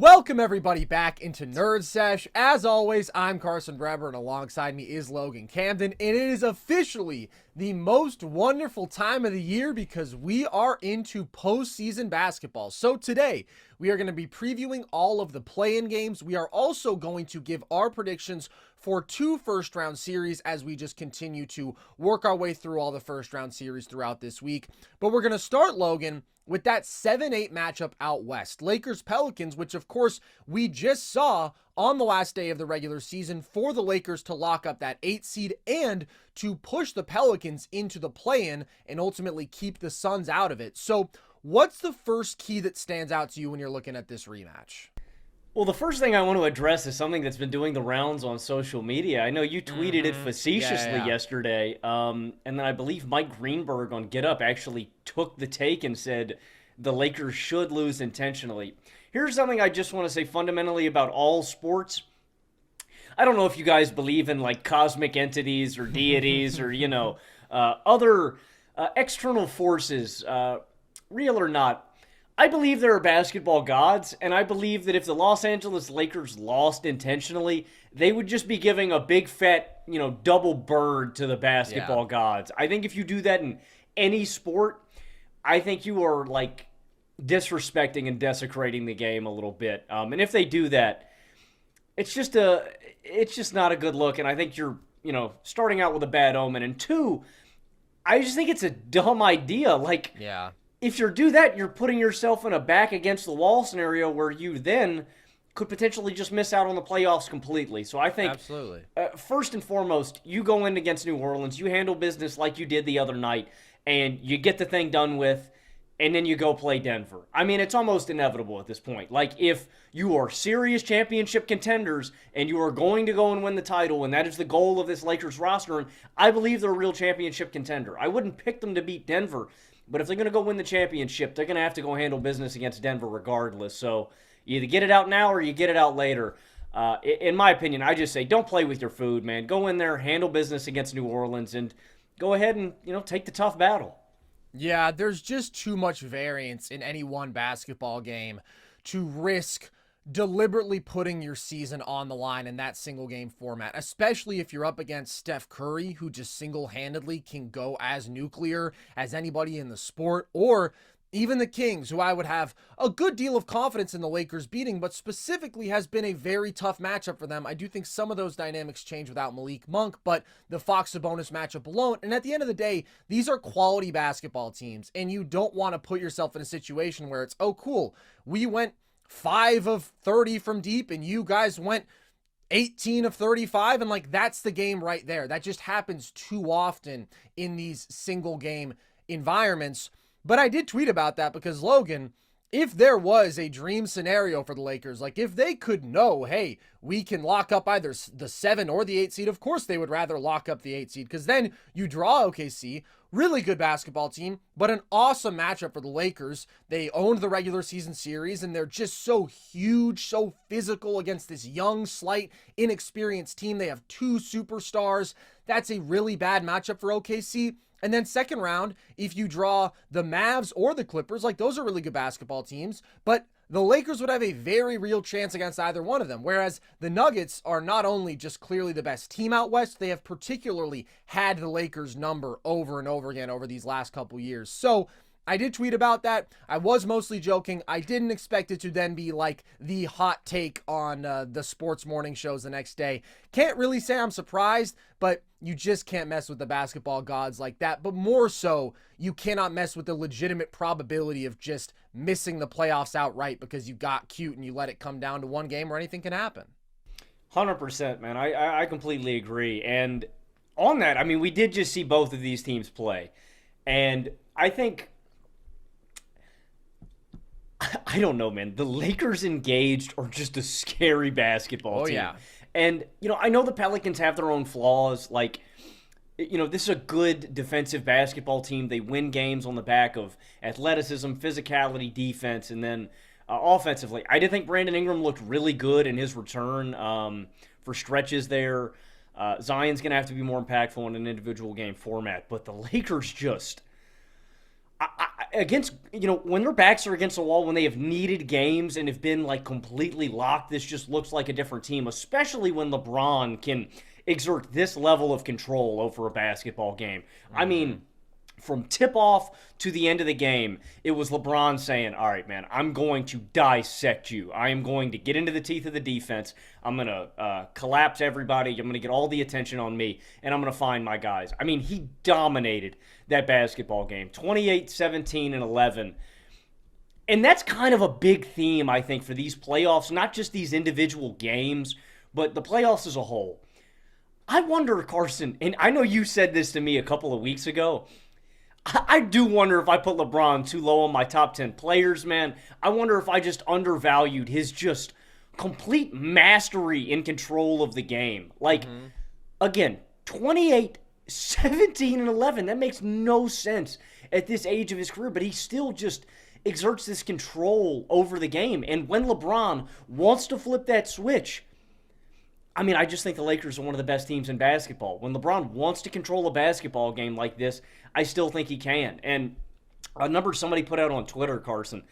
Welcome everybody back into Nerd Sesh. As always, I'm Carson Breber and alongside me is Logan Camden. And it is officially the most wonderful time of the year because we are into postseason basketball. So today, we are going to be previewing all of the play-in games. We are also going to give our predictions for 2 first-round series as we just continue to work our way through all the first-round series throughout this week. But we're going to start, Logan, with that 7-8 matchup out west. Lakers-Pelicans, which of course we just saw on the last day of the regular season for the Lakers to lock up that 8 seed and to push the Pelicans into the play-in and ultimately keep the Suns out of it. So what's the first key that stands out to you when you're looking at this rematch? Well, the first thing I want to address is something that's been doing the rounds on social media. I know you tweeted it facetiously yesterday, and then I believe Mike Greenberg on Get Up actually took the take and said the Lakers should lose intentionally. Here's something I just want to say fundamentally about all sports. I don't know if you guys believe in like cosmic entities or deities or, other external forces, real or not. I believe there are basketball gods, and I believe that if the Los Angeles Lakers lost intentionally, they would just be giving a big fat, double bird to the basketball gods. I think if you do that in any sport, I think you are like disrespecting and desecrating the game a little bit. And if they do that, it's just not a good look. And I think you're, starting out with a bad omen. And 2, I just think it's a dumb idea. If you do that, you're putting yourself in a back against the wall scenario where you then could potentially just miss out on the playoffs completely. So I think, absolutely, first and foremost, you go in against New Orleans, you handle business like you did the other night, and you get the thing done with, and then you go play Denver. I mean, it's almost inevitable at this point. Like, if you are serious championship contenders and you are going to go and win the title, and that is the goal of this Lakers roster, and I believe they're a real championship contender. I wouldn't pick them to beat Denver, but if they're going to go win the championship, they're going to have to go handle business against Denver regardless. So you either get it out now or you get it out later. In my opinion, I just say don't play with your food, man. Go in there, handle business against New Orleans, and go ahead and take the tough battle. Yeah, there's just too much variance in any one basketball game to risk deliberately putting your season on the line in that single game format, especially if you're up against Steph Curry, who just single-handedly can go as nuclear as anybody in the sport, or even the Kings, who I would have a good deal of confidence in the Lakers beating, but specifically has been a very tough matchup for them. I do think some of those dynamics change without Malik Monk, but the Fox-Sabonis matchup alone, and at the end of the day, these are quality basketball teams, and you don't want to put yourself in a situation where it's, oh cool, we went 5 of 30 from deep and you guys went 18 of 35, and like that's the game right there. That just happens too often in these single game environments. But I did tweet about that because, Logan, if there was a dream scenario for the Lakers, like if they could know, hey, we can lock up either the 7 or the 8 seed, of course they would rather lock up the 8 seed because then you draw OKC, really good basketball team, but an awesome matchup for the Lakers. They owned the regular season series, and they're just so huge, so physical against this young, slight, inexperienced team. They have 2 superstars. That's a really bad matchup for OKC. And then second round, if you draw the Mavs or the Clippers, like those are really good basketball teams, but the Lakers would have a very real chance against either one of them. Whereas the Nuggets are not only just clearly the best team out west, they have particularly had the Lakers number over and over again over these last couple years. So I did tweet about that. I was mostly joking. I didn't expect it to then be like the hot take on the sports morning shows the next day. Can't really say I'm surprised, but you just can't mess with the basketball gods like that. But more so, you cannot mess with the legitimate probability of just missing the playoffs outright because you got cute and you let it come down to one game where anything can happen. 100%, man. I completely agree. And on that, I mean, we did just see both of these teams play. And I think, I don't know, man. The Lakers engaged are just a scary basketball team. Yeah. And, I know the Pelicans have their own flaws. Like, this is a good defensive basketball team. They win games on the back of athleticism, physicality, defense, and then offensively. I did think Brandon Ingram looked really good in his return for stretches there. Zion's going to have to be more impactful in an individual game format. But the Lakers just... against, when their backs are against the wall, when they have needed games and have been like completely locked, this just looks like a different team, especially when LeBron can exert this level of control over a basketball game. I mean, from tip-off to the end of the game, it was LeBron saying, all right, man, I'm going to dissect you. I am going to get into the teeth of the defense. I'm going to collapse everybody. I'm going to get all the attention on me, and I'm going to find my guys. I mean, he dominated that basketball game, 28, 17, and 11. And that's kind of a big theme, I think, for these playoffs, not just these individual games, but the playoffs as a whole. I wonder, Carson, and I know you said this to me a couple of weeks ago, I do wonder if I put LeBron too low on my top 10 players, man. I wonder if I just undervalued his just complete mastery in control of the game. Like, again, 28, 17, and 11. That makes no sense at this age of his career, but he still just exerts this control over the game. And when LeBron wants to flip that switch, I mean, I just think the Lakers are one of the best teams in basketball. When LeBron wants to control a basketball game like this, I still think he can. And a number somebody put out on Twitter, Carson,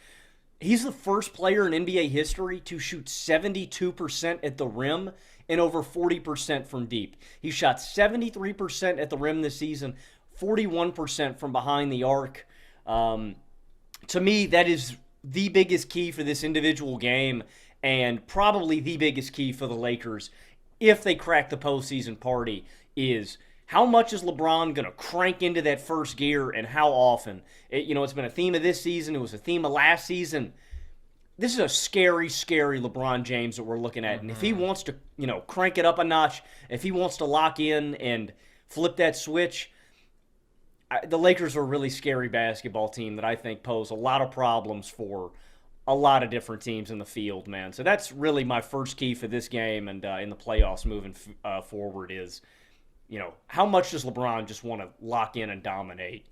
he's the first player in NBA history to shoot 72% at the rim and over 40% from deep. He shot 73% at the rim this season, 41% from behind the arc. To me, that is the biggest key for this individual game and probably the biggest key for the Lakers if they crack the postseason party is how much is LeBron going to crank into that first gear and how often? It's been a theme of this season. It was a theme of last season. This is a scary, scary LeBron James that we're looking at. And if he wants to, crank it up a notch, if he wants to lock in and flip that switch, the Lakers are a really scary basketball team that I think pose a lot of problems for a lot of different teams in the field, man. So that's really my first key for this game and in the playoffs moving forward is, how much does LeBron just want to lock in and dominate?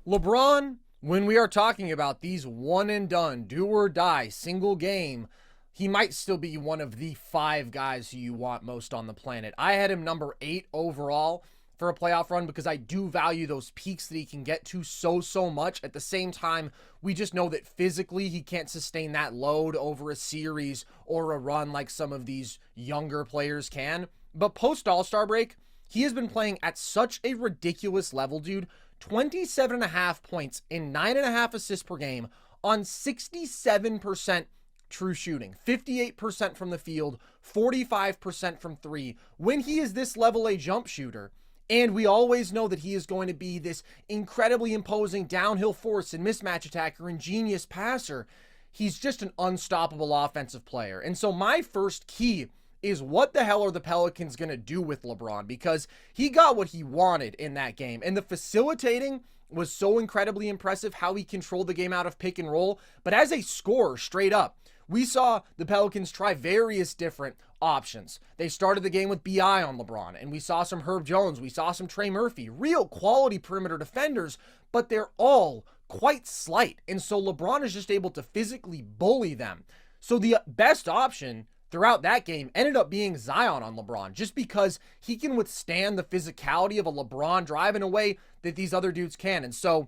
LeBron, when we are talking about these one and done, do or die, single game, he might still be one of the 5 guys who you want most on the planet. I had him number 8 overall for a playoff run because I do value those peaks that he can get to so much. At the same time, we just know that physically he can't sustain that load over a series or a run like some of these younger players can. But post All-Star break, he has been playing at such a ridiculous level, dude. 27.5 points and 9.5 assists per game on 67% true shooting, 58% from the field, 45% from 3. When he is this level a jump shooter, and we always know that he is going to be this incredibly imposing downhill force and mismatch attacker and genius passer, he's just an unstoppable offensive player. And so my first key is what the hell are the Pelicans going to do with LeBron? Because he got what he wanted in that game. And the facilitating was so incredibly impressive, how he controlled the game out of pick and roll. But as a scorer, straight up, we saw the Pelicans try various different options. They started the game with BI on LeBron, and we saw some Herb Jones, we saw some Trey Murphy, real quality perimeter defenders, but they're all quite slight. And so LeBron is just able to physically bully them. So the best option throughout that game ended up being Zion on LeBron, just because he can withstand the physicality of a LeBron drive in a way that these other dudes can. And so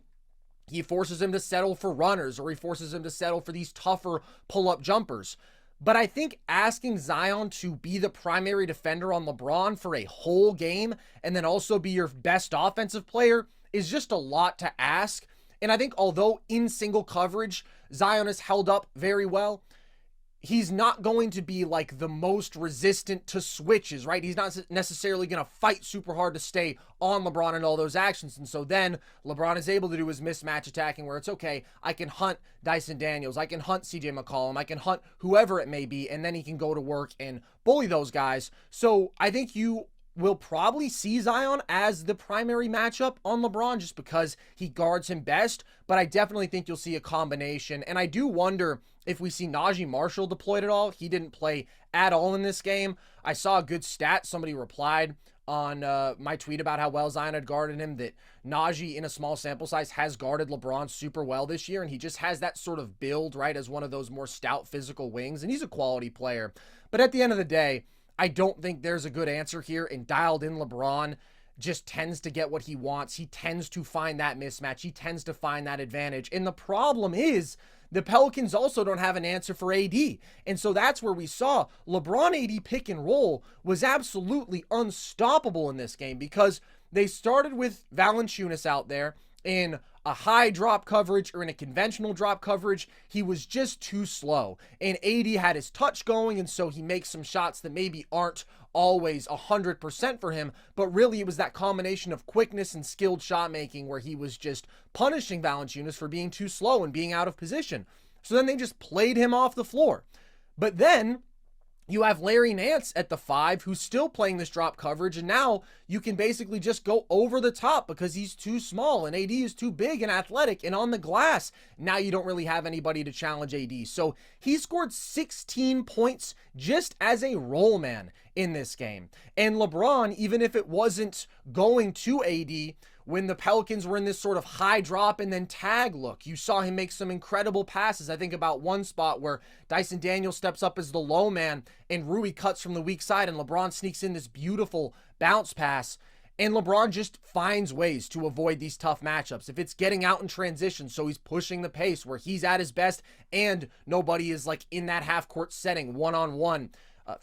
he forces him to settle for runners, or he forces him to settle for these tougher pull-up jumpers. But I think asking Zion to be the primary defender on LeBron for a whole game and then also be your best offensive player is just a lot to ask. And I think although in single coverage, Zion has held up very well, he's not going to be like the most resistant to switches, right? He's not necessarily going to fight super hard to stay on LeBron and all those actions. And so then LeBron is able to do his mismatch attacking where it's okay, I can hunt Dyson Daniels, I can hunt CJ McCollum, I can hunt whoever it may be, and then he can go to work and bully those guys. So I think you will probably see Zion as the primary matchup on LeBron just because he guards him best, but I definitely think you'll see a combination. And I do wonder if we see Najee Marshall deployed at all. He didn't play at all in this game. I saw a good stat. Somebody replied on my tweet about how well Zion had guarded him, that Najee in a small sample size has guarded LeBron super well this year, and he just has that sort of build, right, as one of those more stout physical wings, and he's a quality player. But at the end of the day, I don't think there's a good answer here, and dialed in LeBron just tends to get what he wants. He tends to find that mismatch. He tends to find that advantage. And the problem is the Pelicans also don't have an answer for AD. And so that's where we saw LeBron AD pick and roll was absolutely unstoppable in this game because they started with Valanciunas out there in a high drop coverage or in a conventional drop coverage. He was just too slow. And AD had his touch going, and so he makes some shots that maybe aren't always 100% for him, but really it was that combination of quickness and skilled shot making where he was just punishing Valanciunas for being too slow and being out of position. So then they just played him off the floor. But then you have Larry Nance at the 5 who's still playing this drop coverage, and now you can basically just go over the top because he's too small and AD is too big and athletic and on the glass. Now you don't really have anybody to challenge AD. So he scored 16 points just as a roll man in this game. And LeBron, even if it wasn't going to AD, when the Pelicans were in this sort of high drop and then tag look, you saw him make some incredible passes. I think about one spot where Dyson Daniels steps up as the low man and Rui cuts from the weak side and LeBron sneaks in this beautiful bounce pass. And LeBron just finds ways to avoid these tough matchups. If it's getting out in transition, so he's pushing the pace where he's at his best and nobody is like in that half court setting one-on-one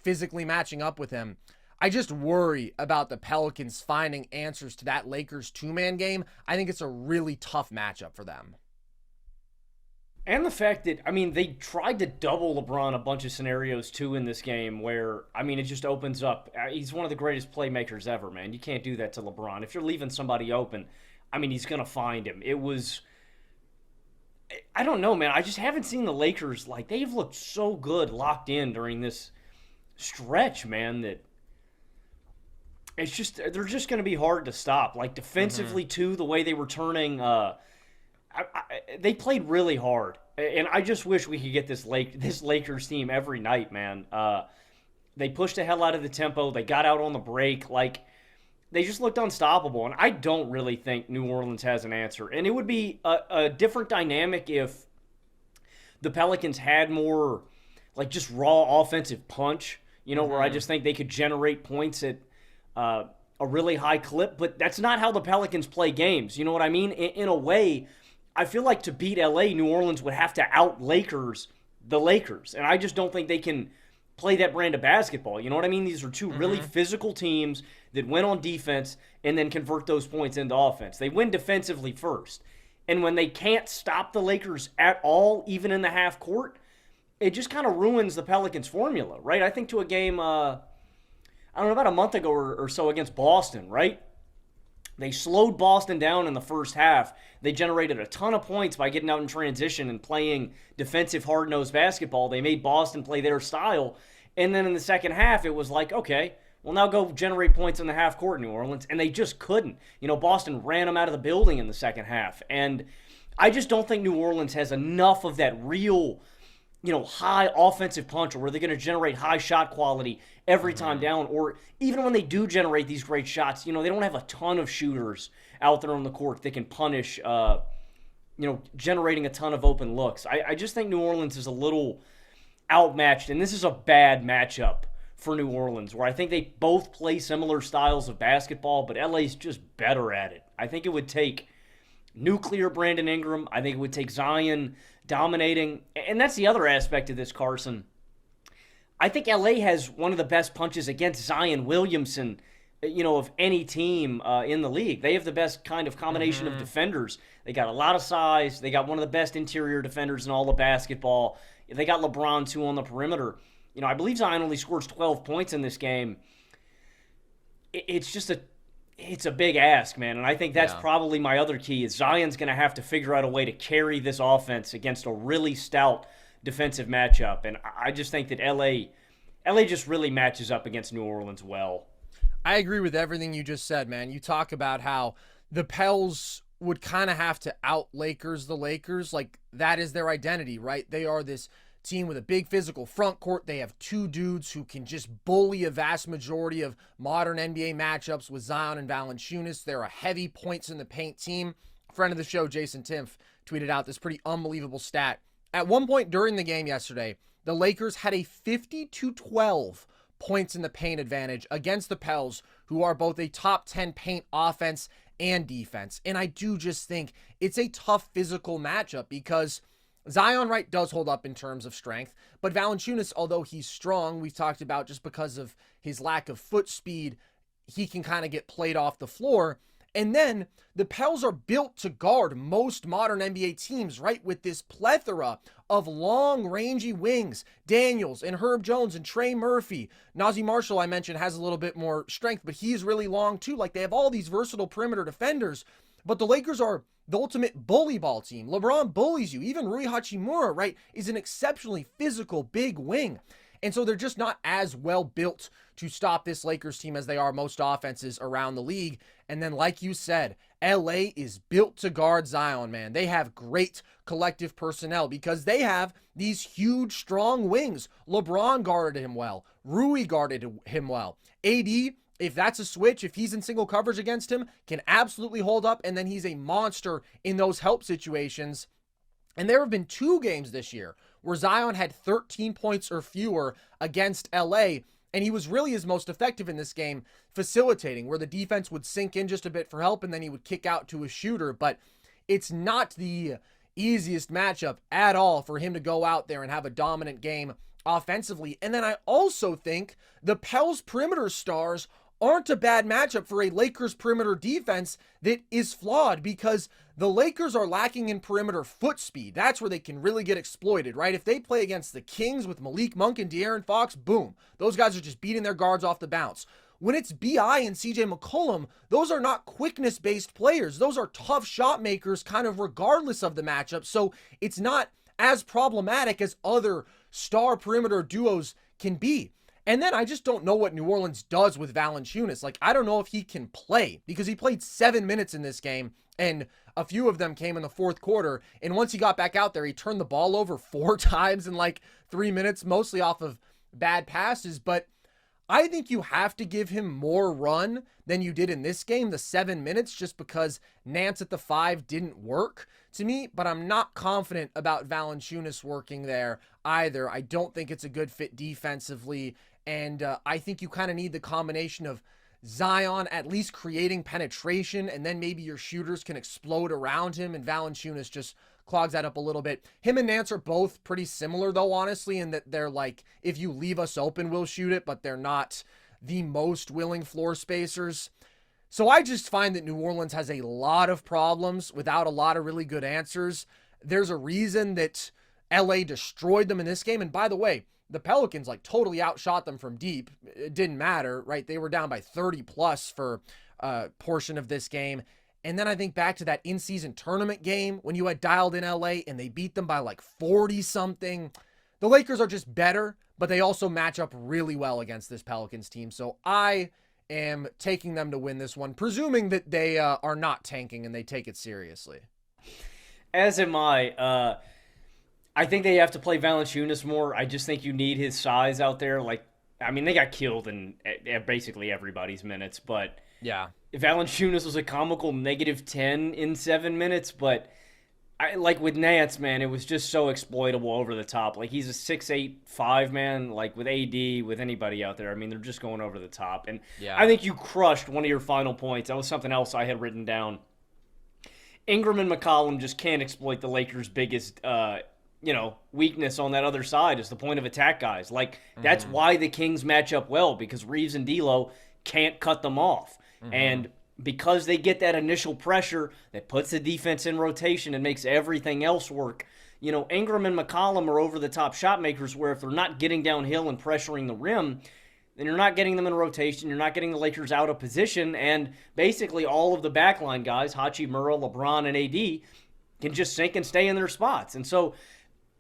physically matching up with him. I just worry about the Pelicans finding answers to that Lakers two-man game. I think it's a really tough matchup for them. And the fact that, I mean, they tried to double LeBron a bunch of scenarios too in this game where, I mean, it just opens up. He's one of the greatest playmakers ever, man. You can't do that to LeBron. If you're leaving somebody open, I mean, he's going to find him. It was, I don't know, man. I just haven't seen the Lakers, like, they've looked so good locked in during this stretch, man, that it's just, they're just going to be hard to stop. Like, defensively, too, the way they were turning, they played really hard. And I just wish we could get this Lakers team every night, man. They pushed the hell out of the tempo. They got out on the break. Like, they just looked unstoppable. And I don't really think New Orleans has an answer. And it would be a different dynamic if the Pelicans had more, like, just raw offensive punch, you know, where I just think they could generate points at a really high clip, but that's not how the Pelicans play games. You know what I mean? In a way, I feel like to beat LA, New Orleans would have to out-Lakers the Lakers, and I just don't think they can play that brand of basketball. You know what I mean? These are two really physical teams that win on defense and then convert those points into offense. They win defensively first, and when they can't stop the Lakers at all, even in the half court, it just kind of ruins the Pelicans' formula, right? I think to a game, I don't know, about a month ago or so against Boston, right? They slowed Boston down in the first half. They generated a ton of points by getting out in transition and playing defensive, hard-nosed basketball. They made Boston play their style. And then in the second half, it was like, okay, well, now go generate points in the half court, New Orleans. And they just couldn't. You know, Boston ran them out of the building in the second half. And I just don't think New Orleans has enough of that real, you know, high offensive punch where they're going to generate high shot quality every time down, or even when they do generate these great shots, you know, they don't have a ton of shooters out there on the court that can punish, you know, generating a ton of open looks. I just think New Orleans is a little outmatched, and this is a bad matchup for New Orleans, where I think they both play similar styles of basketball, but LA's just better at it. I think it would take nuclear Brandon Ingram. I think it would take Zion dominating. And that's the other aspect of this, Carson. I think LA has one of the best punches against Zion Williamson, you know, of any team in the league. They have the best kind of combination of defenders. They got a lot of size. They got one of the best interior defenders in all of basketball. They got LeBron, too, on the perimeter. You know, I believe Zion only scores 12 points in this game. It's just it's a big ask, man. And I think that's probably my other key is Zion's going to have to figure out a way to carry this offense against a really stout defensive matchup. And I just think that LA just really matches up against New Orleans well. I agree with everything you just said, man. You talk about how the Pels would kind of have to out-Lakers the Lakers. Like, that is their identity, right? They are this team with a big physical front court. They have two dudes who can just bully a vast majority of modern NBA matchups with Zion and Valanciunas. They're a heavy points in the paint team. Friend of the show, Jason Timpf, tweeted out this pretty unbelievable stat. At one point during the game yesterday, the Lakers had a 50-12 points in the paint advantage against the Pels, who are both a top 10 paint offense and defense. And I do just think it's a tough physical matchup because Zion, right, does hold up in terms of strength, but Valanciunas, although he's strong, we've talked about just because of his lack of foot speed, he can kind of get played off the floor. And then the Pels are built to guard most modern NBA teams, right? With this plethora of long, rangy wings, Daniels and Herb Jones and Trey Murphy. Naji Marshall, I mentioned, has a little bit more strength, but he's really long too. Like, they have all these versatile perimeter defenders, but the Lakers are the ultimate bully ball team. LeBron bullies you. Even Rui Hachimura, right, is an exceptionally physical big wing. And so they're just not as well built to stop this Lakers team as they are most offenses around the league. And then, like you said, LA is built to guard Zion, man. They have great collective personnel because they have these huge, strong wings. LeBron guarded him well. Rui guarded him well. AD, if that's a switch, if he's in single coverage against him, can absolutely hold up. And then he's a monster in those help situations. And there have been 2 games this year where Zion had 13 points or fewer against LA, and he was really his most effective in this game facilitating, where the defense would sink in just a bit for help and then he would kick out to a shooter. But it's not the easiest matchup at all for him to go out there and have a dominant game offensively. And then I also think the Pels perimeter stars aren't a bad matchup for a Lakers perimeter defense that is flawed because the Lakers are lacking in perimeter foot speed. That's where they can really get exploited, right? If they play against the Kings with Malik Monk and De'Aaron Fox, boom. Those guys are just beating their guards off the bounce. When it's B.I. and C.J. McCollum, those are not quickness-based players. Those are tough shot makers kind of regardless of the matchup. So it's not as problematic as other star perimeter duos can be. And then I just don't know what New Orleans does with Valanciunas. Like, I don't know if he can play because he played 7 minutes in this game and a few of them came in the fourth quarter. And once he got back out there, he turned the ball over 4 times in like 3 minutes, mostly off of bad passes. But I think you have to give him more run than you did in this game, the 7 minutes, just because Nance at the 5 didn't work to me, but I'm not confident about Valanciunas working there either. I don't think it's a good fit defensively, and I think you kind of need the combination of Zion at least creating penetration, and then maybe your shooters can explode around him, and Valanciunas just clogs that up a little bit. Him and Nance are both pretty similar, though, honestly, in that they're like, if you leave us open, we'll shoot it, but they're not the most willing floor spacers. So I just find that New Orleans has a lot of problems without a lot of really good answers. There's a reason that LA destroyed them in this game. And by the way, the Pelicans like totally outshot them from deep. It didn't matter, right? They were down by 30 plus for a portion of this game. And then I think back to that in-season tournament game when you had dialed in LA and they beat them by like 40 something. The Lakers are just better, but they also match up really well against this Pelicans team. So I am taking them to win this one, presuming that they are not tanking and they take it seriously. As am I. I think they have to play Valanciunas more. I just think you need his size out there. Like, I mean, they got killed in basically everybody's minutes, but yeah, Valanciunas was a comical -10 in 7 minutes, but I like with Nance, man, it was just so exploitable over the top. Like, he's a 6'8", 5 man, like with AD, with anybody out there. I mean, they're just going over the top. And yeah, I think you crushed one of your final points. That was something else I had written down. Ingram and McCollum just can't exploit the Lakers' biggest weakness on that other side is the point of attack guys. Like, that's why the Kings match up well, because Reeves and D'Lo can't cut them off. And because they get that initial pressure that puts the defense in rotation and makes everything else work, Ingram and McCollum are over-the-top shot makers where if they're not getting downhill and pressuring the rim, then you're not getting them in rotation, you're not getting the Lakers out of position, and basically all of the backline guys, Hachimura, LeBron, and AD, can just sink and stay in their spots. And so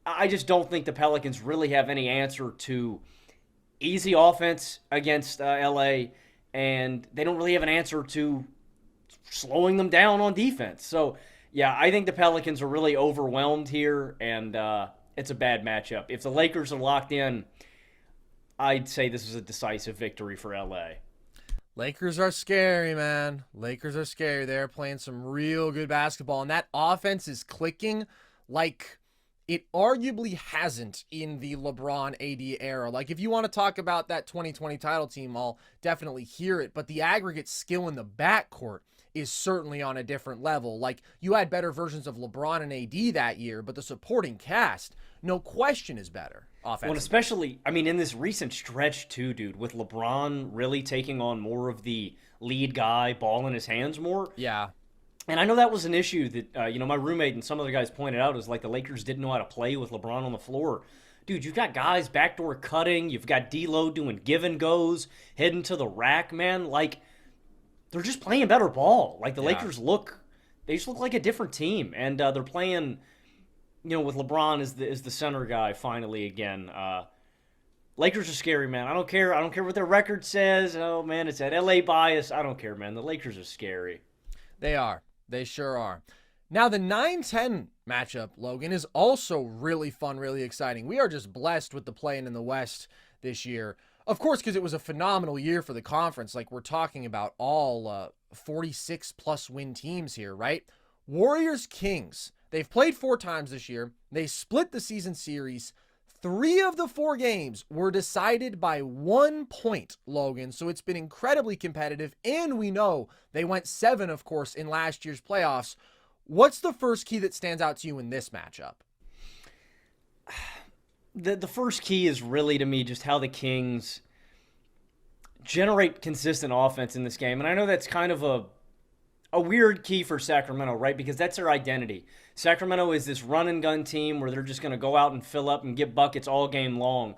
I just don't think the Pelicans really have any answer to easy offense against LA, and they don't really have an answer to slowing them down on defense. So, yeah, I think the Pelicans are really overwhelmed here, and it's a bad matchup. If the Lakers are locked in, I'd say this is a decisive victory for LA. Lakers are scary, man. Lakers are scary. They're playing some real good basketball, and that offense is clicking like it arguably hasn't in the LeBron AD era. Like, if you want to talk about that 2020 title team, I'll definitely hear it, but the aggregate skill in the backcourt is certainly on a different level. Like, you had better versions of LeBron and AD that year, but the supporting cast, no question, is better offensively. Well, especially, I mean, in this recent stretch too, dude, with LeBron really taking on more of the lead guy, ball in his hands more. Yeah. And I know that was an issue that, my roommate and some other guys pointed out, is like the Lakers didn't know how to play with LeBron on the floor. Dude, you've got guys backdoor cutting. You've got D'Lo doing give and goes, heading to the rack, man. Like, they're just playing better ball. Like, the Lakers they just look like a different team. And they're playing, with LeBron as the center guy finally again. Lakers are scary, man. I don't care what their record says. Oh, man, it's that LA bias. I don't care, man. The Lakers are scary. They are. They sure are. Now, the 9-10 matchup, Logan, is also really fun, really exciting. We are just blessed with the play-in in the West this year. Of course, because it was a phenomenal year for the conference. Like, we're talking about all 46-plus win teams here, right? Warriors-Kings. They've played 4 times this year. They split the season series. 3 of the 4 games were decided by 1 point, Logan. So it's been incredibly competitive. And we know they went 7, of course, in last year's playoffs. What's the first key that stands out to you in this matchup? The first key is really, to me, just how the Kings generate consistent offense in this game. And I know that's kind of a weird key for Sacramento, right? Because that's their identity. Sacramento is this run-and-gun team where they're just going to go out and fill up and get buckets all game long.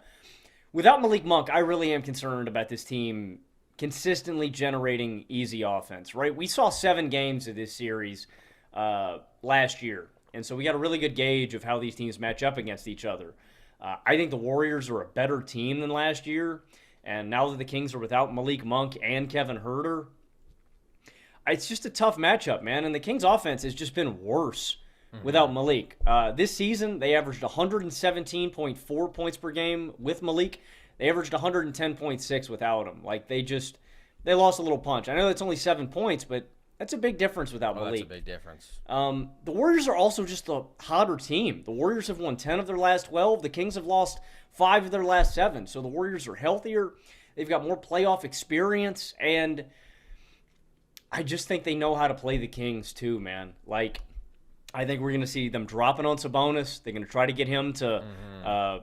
Without Malik Monk, I really am concerned about this team consistently generating easy offense, right? We saw 7 games of this series last year, and so we got a really good gauge of how these teams match up against each other. I think the Warriors are a better team than last year, and now that the Kings are without Malik Monk and Kevin Huerter, it's just a tough matchup, man, and the Kings' offense has just been worse without Malik. This season, they averaged 117.4 points per game with Malik. They averaged 110.6 without him. Like, they lost a little punch. I know that's only 7 points, but that's a big difference without Malik. That's a big difference. The Warriors are also just a hotter team. The Warriors have won 10 of their last 12. The Kings have lost 5 of their last 7. So the Warriors are healthier. They've got more playoff experience, and I just think they know how to play the Kings too, man. Like, I think we're going to see them dropping on Sabonis. They're going to try to get him to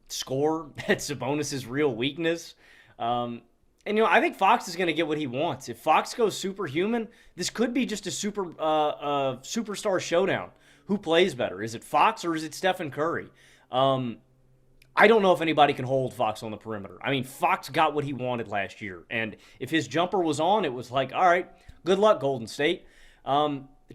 score. That's Sabonis' real weakness. And, I think Fox is going to get what he wants. If Fox goes superhuman, this could be just a superstar showdown. Who plays better? Is it Fox or is it Stephen Curry? I don't know if anybody can hold Fox on the perimeter. I mean, Fox got what he wanted last year. And if his jumper was on, it was like, all right, good luck, Golden State.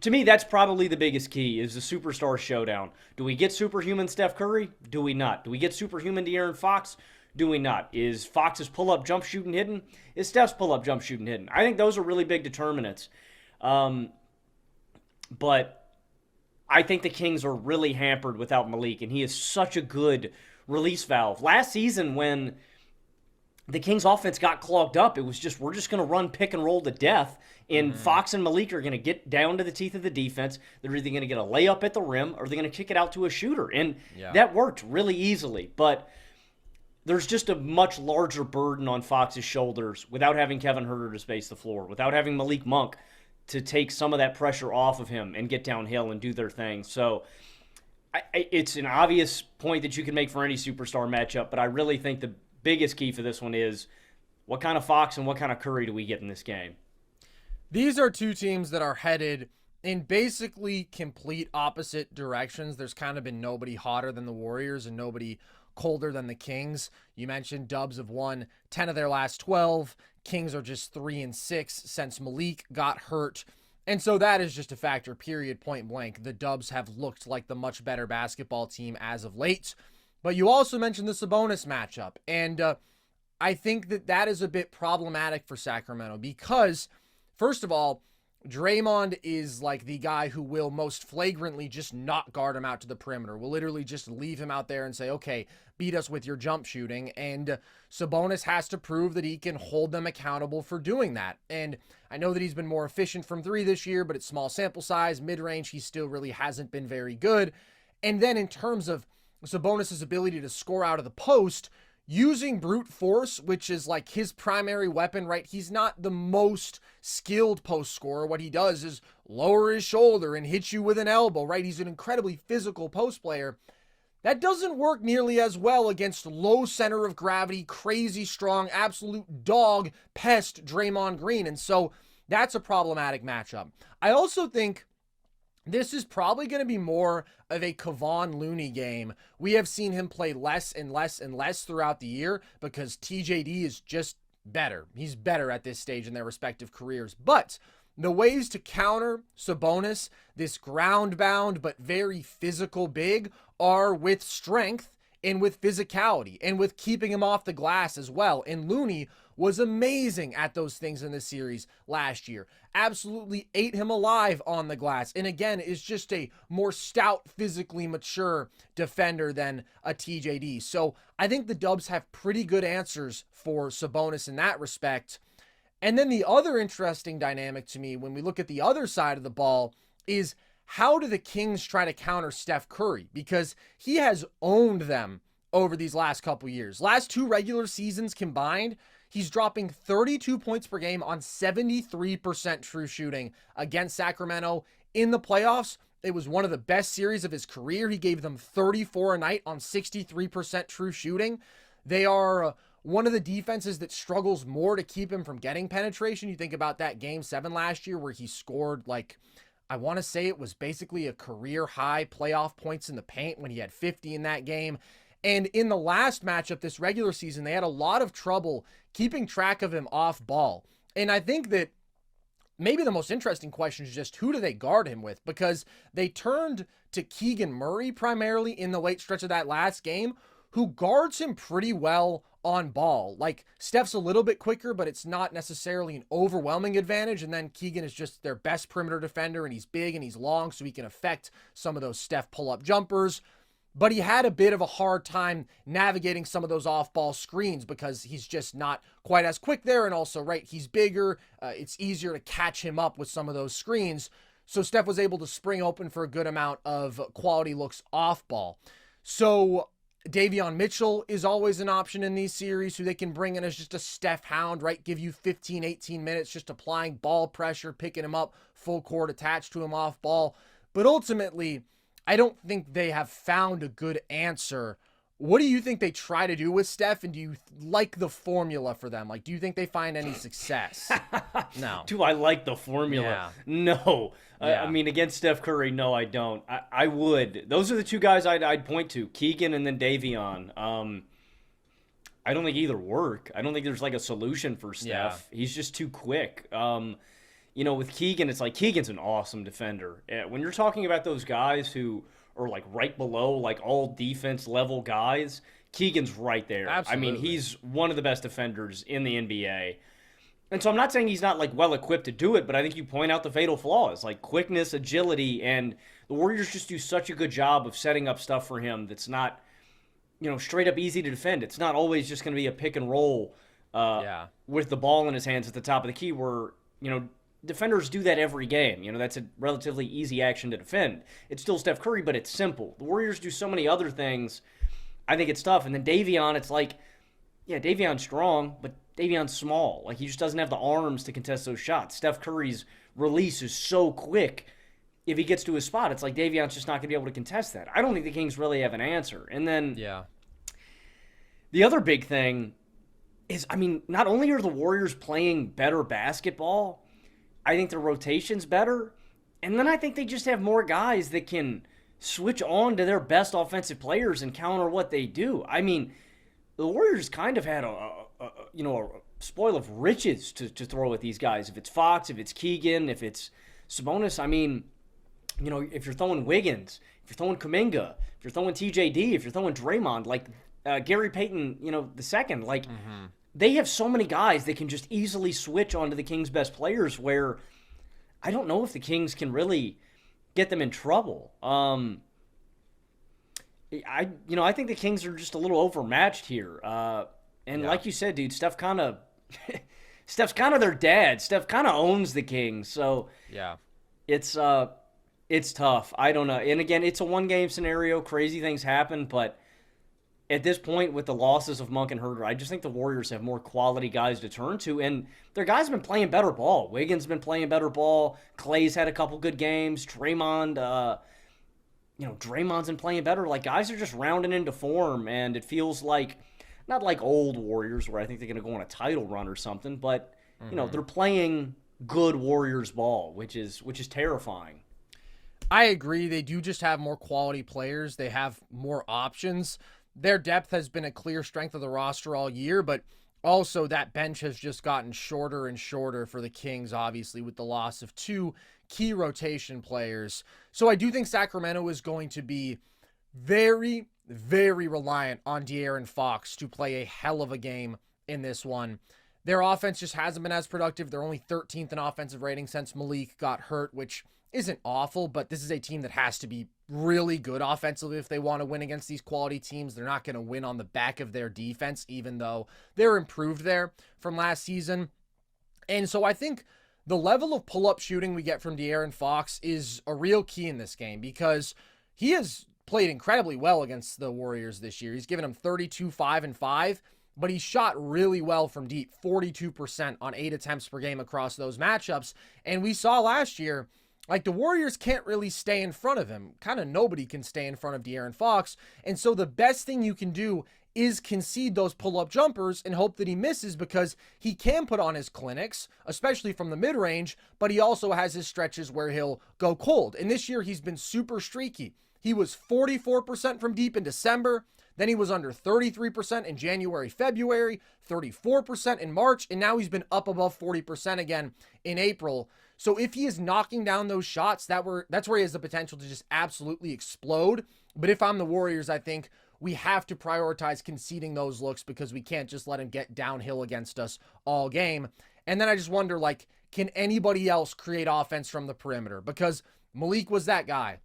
To me, that's probably the biggest key, is the superstar showdown. Do we get superhuman Steph Curry? Do we not? Do we get superhuman De'Aaron Fox? Do we not? Is Fox's pull-up jump shooting hidden? Is Steph's pull-up jump shooting hidden? I think those are really big determinants. But I think the Kings are really hampered without Malik, and he is such a good release valve. Last season, when the Kings' offense got clogged up, it was just, we're just going to run pick and roll to death, and Fox and Malik are going to get down to the teeth of the defense. They're either going to get a layup at the rim, or they're going to kick it out to a shooter, and that worked really easily. But there's just a much larger burden on Fox's shoulders without having Kevin Huerter to space the floor, without having Malik Monk to take some of that pressure off of him and get downhill and do their thing. So it's an obvious point that you can make for any superstar matchup, but I really think the biggest key for this one is what kind of Fox and what kind of Curry do we get in this game? These are 2 teams that are headed in basically complete opposite directions. There's kind of been nobody hotter than the Warriors and nobody colder than the Kings. You mentioned Dubs have won 10 of their last 12. Kings are just 3-6 since Malik got hurt. And so that is just a factor, period, point blank. The Dubs have looked like the much better basketball team as of late. But you also mentioned the Sabonis matchup. And I think that is a bit problematic for Sacramento because, first of all, Draymond is like the guy who will most flagrantly just not guard him out to the perimeter. Will literally just leave him out there and say, okay, beat us with your jump shooting. And Sabonis has to prove that he can hold them accountable for doing that. And I know that he's been more efficient from 3 this year, but it's small sample size. Mid-range, he still really hasn't been very good. And then in terms of Sabonis' ability to score out of the post, using brute force, which is like his primary weapon, right? He's not the most skilled post scorer. What he does is lower his shoulder and hit you with an elbow, right? He's an incredibly physical post player. That doesn't work nearly as well against low center of gravity, crazy strong, absolute dog pest Draymond Green. And so that's a problematic matchup. I also think this is probably going to be more of a Kevon Looney game. We have seen him play less and less and less throughout the year because TJD is just better. He's better at this stage in their respective careers. But the ways to counter Sabonis, this ground-bound but very physical big, are with strength and with physicality and with keeping him off the glass as well. And Looney was amazing at those things in the series last year. Absolutely ate him alive on the glass. And again, is just a more stout, physically mature defender than a TJD. So I think the Dubs have pretty good answers for Sabonis in that respect. And then the other interesting dynamic to me when we look at the other side of the ball is how do the Kings try to counter Steph Curry? Because he has owned them over these last couple years. Last 2 regular seasons combined, he's dropping 32 points per game on 73% true shooting against Sacramento. In the playoffs, it was one of the best series of his career. He gave them 34 a night on 63% true shooting. They are one of the defenses that struggles more to keep him from getting penetration. You think about that game 7 last year where he scored I want to say it was basically a career high playoff points in the paint when he had 50 in that game. And in the last matchup this regular season, they had a lot of trouble keeping track of him off ball. And I think that maybe the most interesting question is just who do they guard him with? Because they turned to Keegan Murray primarily in the late stretch of that last game, who guards him pretty well on ball. Like, Steph's a little bit quicker, but it's not necessarily an overwhelming advantage. And then Keegan is just their best perimeter defender, and he's big and he's long, so he can affect some of those Steph pull-up jumpers. But he had a bit of a hard time navigating some of those off-ball screens because he's just not quite as quick there. And also, right, he's bigger. It's easier to catch him up with some of those screens. So Steph was able to spring open for a good amount of quality looks off-ball. So Davion Mitchell is always an option in these series who they can bring in as just a Steph hound, right? Give you 15, 18 minutes just applying ball pressure, picking him up, full court attached to him off ball. But ultimately, I don't think they have found a good answer. What do you think they try to do with Steph? And do you like the formula for them? Like, do you think they find any success? No. Do I like the formula? Yeah. No. Yeah. I mean, against Steph Curry, no, I don't. I would. Those are the 2 guys I'd point to, Keegan and then Davion. I don't think either work. I don't think there's like a solution for Steph. Yeah. He's just too quick. With Keegan, it's like Keegan's an awesome defender. When you're talking about those guys who are like right below like all defense level guys, Keegan's right there. Absolutely. I mean, he's one of the best defenders in the NBA. And so I'm not saying he's not like well equipped to do it, but I think you point out the fatal flaws, like quickness, agility, and the Warriors just do such a good job of setting up stuff for him that's not, straight up easy to defend. It's not always just going to be a pick and roll with the ball in his hands at the top of the key where, defenders do that every game. That's a relatively easy action to defend. It's still Steph Curry, but it's simple. The Warriors do so many other things. I think it's tough. And then Davion, it's like, yeah, Davion's strong, but Davion's small. Like, he just doesn't have the arms to contest those shots. Steph Curry's release is so quick. If he gets to his spot, it's like Davion's just not going to be able to contest that. I don't think the Kings really have an answer. And then the other big thing is, not only are the Warriors playing better basketball, I think their rotation's better. And then I think they just have more guys that can switch on to their best offensive players and counter what they do. The Warriors kind of had a spoil of riches to throw at these guys. If it's Fox, if it's Keegan, if it's Sabonis, if you're throwing Wiggins, if you're throwing Kuminga, if you're throwing TJD, if you're throwing Draymond, like Gary Payton, the second, they have so many guys that can just easily switch onto the Kings' best players where I don't know if the Kings can really get them in trouble. I think the Kings are just a little overmatched here. Like you said, dude, Steph's kind of their dad. Steph kind of owns the Kings. So yeah, it's It's tough. I don't know. And again, it's a one-game scenario. Crazy things happen, but at this point, with the losses of Monk and Herter, I just think the Warriors have more quality guys to turn to, and their guys have been playing better ball. Wiggins been playing better ball. Clay's had a couple good games. Draymond's been playing better. Like, guys are just rounding into form, and it feels like, not like old Warriors where I think they're going to go on a title run or something, but, they're playing good Warriors ball, which is terrifying. I agree. They do just have more quality players. They have more options. Their depth has been a clear strength of the roster all year, but also that bench has just gotten shorter and shorter for the Kings, obviously, with the loss of two key rotation players. So I do think Sacramento is going to be very, very reliant on De'Aaron Fox to play a hell of a game in this one. Their offense just hasn't been as productive. They're only 13th in offensive rating since Malik got hurt, which isn't awful, but this is a team that has to be really good offensively if they want to win against these quality teams. They're not going to win on the back of their defense, even though they're improved there from last season. And so I think the level of pull-up shooting we get from De'Aaron Fox is a real key in this game, because he has played incredibly well against the Warriors this year. He's given them 32, 5, and 5, but he shot really well from deep, 42% on 8 attempts per game across those matchups. And we saw last year, like, the Warriors can't really stay in front of him. Kind of nobody can stay in front of De'Aaron Fox. And so the best thing you can do is concede those pull-up jumpers and hope that he misses, because he can put on his clinics, especially from the mid-range, but he also has his stretches where he'll go cold. And this year he's been super streaky. He was 44% from deep in December. Then he was under 33% in January, February, 34% in March, and now he's been up above 40% again in April. So if he is knocking down those shots, that's where he has the potential to just absolutely explode. But if I'm the Warriors, I think we have to prioritize conceding those looks, because we can't just let him get downhill against us all game. And then I just wonder, like, can anybody else create offense from the perimeter? Because Malik was that guy.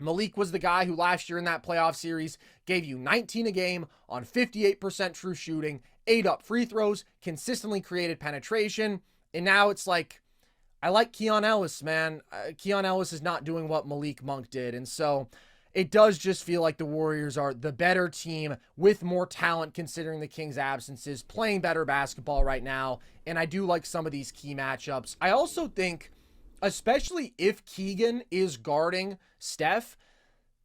Malik was the guy who last year in that playoff series gave you 19 a game on 58% true shooting, 8 up free throws, consistently created penetration. And now it's like, I like Keon Ellis, man. Keon Ellis is not doing what Malik Monk did. And so it does just feel like the Warriors are the better team with more talent, considering the Kings' absences, playing better basketball right now. And I do like some of these key matchups. I also think, especially if Keegan is guarding Steph,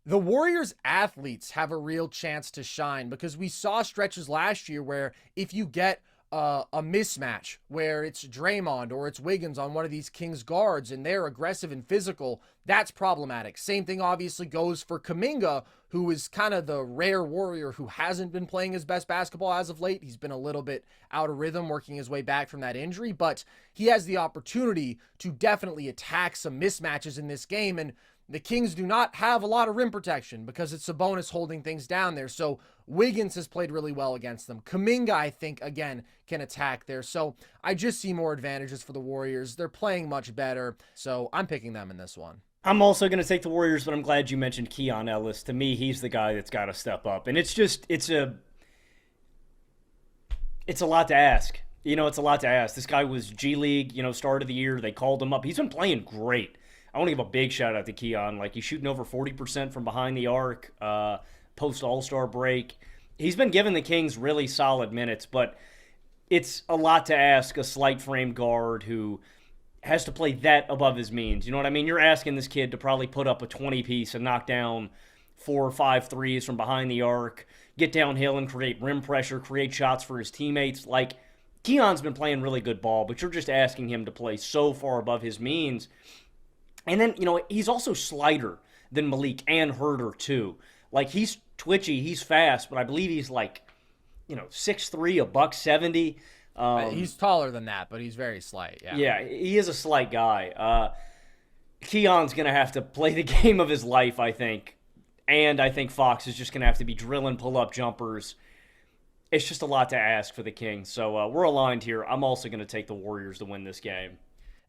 the Warriors athletes have a real chance to shine, because we saw stretches last year where if you get a mismatch where it's Draymond or it's Wiggins on one of these Kings guards and they're aggressive and physical, that's problematic. Same thing obviously goes for Kuminga, who is kind of the rare Warrior who hasn't been playing his best basketball as of late. He's been a little bit out of rhythm working his way back from that injury, but he has the opportunity to definitely attack some mismatches in this game. And the Kings do not have a lot of rim protection because it's Sabonis holding things down there. So Wiggins has played really well against them. Kuminga, I think, again, can attack there. So I just see more advantages for the Warriors. They're playing much better. So I'm picking them in this one. I'm also going to take the Warriors, but I'm glad you mentioned Keon Ellis. To me, he's the guy that's got to step up. And it's a lot to ask. It's a lot to ask. This guy was G League, start of the year. They called him up. He's been playing great. I want to give a big shout out to Keon. Like, he's shooting over 40% from behind the arc, post All-Star break. He's been giving the Kings really solid minutes, but it's a lot to ask a slight frame guard who has to play that above his means. You know what I mean? You're asking this kid to probably put up a 20-piece and knock down 4 or 5 threes from behind the arc, get downhill and create rim pressure, create shots for his teammates. Like, Keon's been playing really good ball, but you're just asking him to play so far above his means. And then, he's also slighter than Malik and Herter, too. Like, he's twitchy, he's fast, but I believe he's like, 6'3", $170. He's taller than that, but he's very slight, yeah. Yeah, he is a slight guy. Keon's going to have to play the game of his life, I think. And I think Fox is just going to have to be drilling pull-up jumpers. It's just a lot to ask for the Kings. So we're aligned here. I'm also going to take the Warriors to win this game.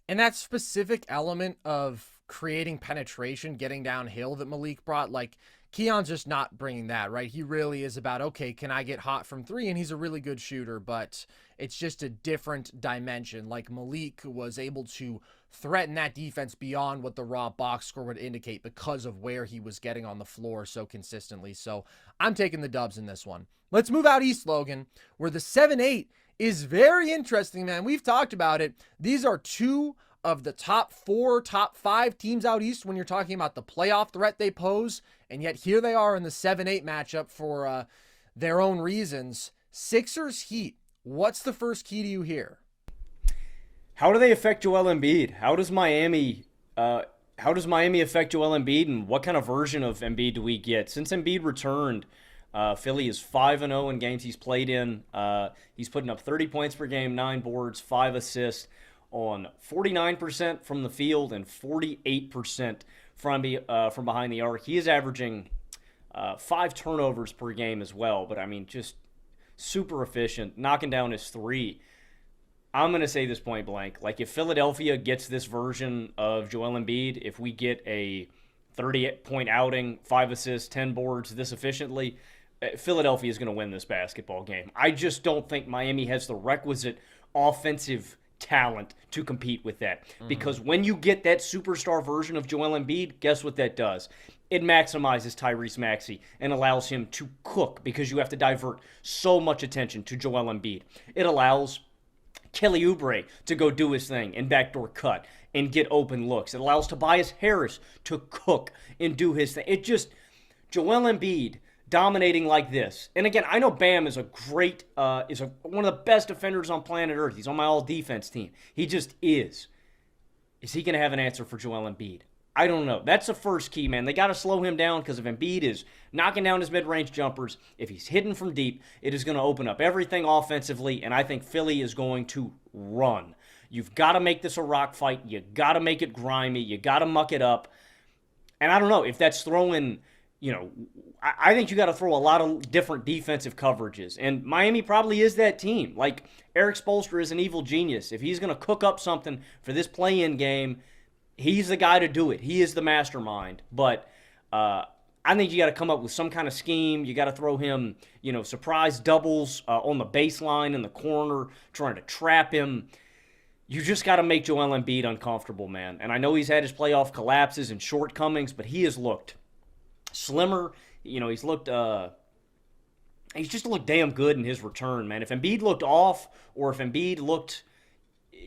And that specific element of creating penetration, getting downhill that Malik brought, like, Keon's just not bringing that, right? He really is about, okay, can I get hot from three? And he's a really good shooter, but it's just a different dimension. Like Malik was able to threaten that defense beyond what the raw box score would indicate because of where he was getting on the floor so consistently. So I'm taking the Dubs in this one. Let's move out east, Logan, where the 7-8 is very interesting, man. We've talked about it. These are two of the top 4, top 5 teams out east when you're talking about the playoff threat they pose. And yet here they are in the 7-8 matchup for their own reasons. Sixers Heat. What's the first key to you here? How do they affect Joel Embiid? How does Miami affect Joel Embiid, and what kind of version of Embiid do we get? Since Embiid returned, Philly is 5-0 in games he's played in. He's putting up 30 points per game, 9 boards, 5 assists on 49% from the field and 48% from behind the arc. He is averaging 5 turnovers per game as well, but I mean, just super efficient, knocking down his 3. I'm going to say this point blank. Like, if Philadelphia gets this version of Joel Embiid, if we get a 30-point outing, 5 assists, 10 boards this efficiently, Philadelphia is going to win this basketball game. I just don't think Miami has the requisite offensive talent to compete with that. Because when you get that superstar version of Joel Embiid, guess what that does? It maximizes Tyrese Maxey and allows him to cook because you have to divert so much attention to Joel Embiid. It allows Kelly Oubre to go do his thing and backdoor cut and get open looks. It allows Tobias Harris to cook and do his thing. Joel Embiid dominating like this. And again, I know Bam is one of the best defenders on planet Earth. He's on my all-defense team. He just is. Is he going to have an answer for Joel Embiid? I don't know. That's the first key, man. They got to slow him down because if Embiid is knocking down his mid-range jumpers, if he's hitting from deep, it is going to open up everything offensively, and I think Philly is going to run. You've got to make this a rock fight. You got to make it grimy. You got to muck it up. And I don't know if that's throwing, I think you got to throw a lot of different defensive coverages. And Miami probably is that team. Like, Eric Spoelstra is an evil genius. If he's going to cook up something for this play-in game, he's the guy to do it. He is the mastermind. But I think you got to come up with some kind of scheme. You got to throw him, surprise doubles on the baseline in the corner, trying to trap him. You just got to make Joel Embiid uncomfortable, man. And I know he's had his playoff collapses and shortcomings, but he has looked slimmer. He's just looked damn good in his return, man. If Embiid looked off, or if Embiid looked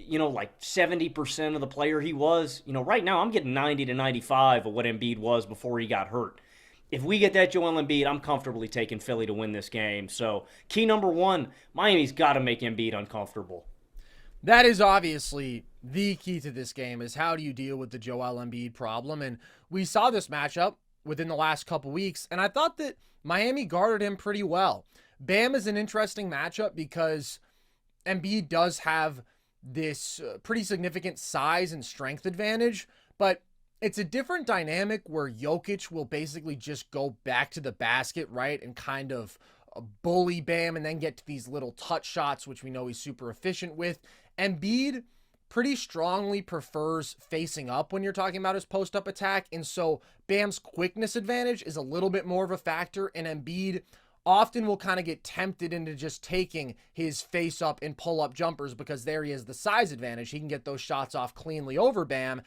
like 70% of the player he was, right now I'm getting 90 to 95 of what Embiid was before he got hurt. If we get that Joel Embiid, I'm comfortably taking Philly to win this game. So, key number 1, Miami's got to make Embiid uncomfortable. That is obviously the key to this game, is how do you deal with the Joel Embiid problem? And we saw this matchup within the last couple weeks, and I thought that Miami guarded him pretty well. Bam is an interesting matchup because Embiid does have this pretty significant size and strength advantage, but it's a different dynamic where Jokic will basically just go back to the basket, right, and kind of bully Bam and then get to these little touch shots, which we know he's super efficient with. Embiid pretty strongly prefers facing up when you're talking about his post-up attack, and so Bam's quickness advantage is a little bit more of a factor, and Embiid often will kind of get tempted into just taking his face-up and pull-up jumpers because there he has the size advantage. He can get those shots off cleanly over Bam,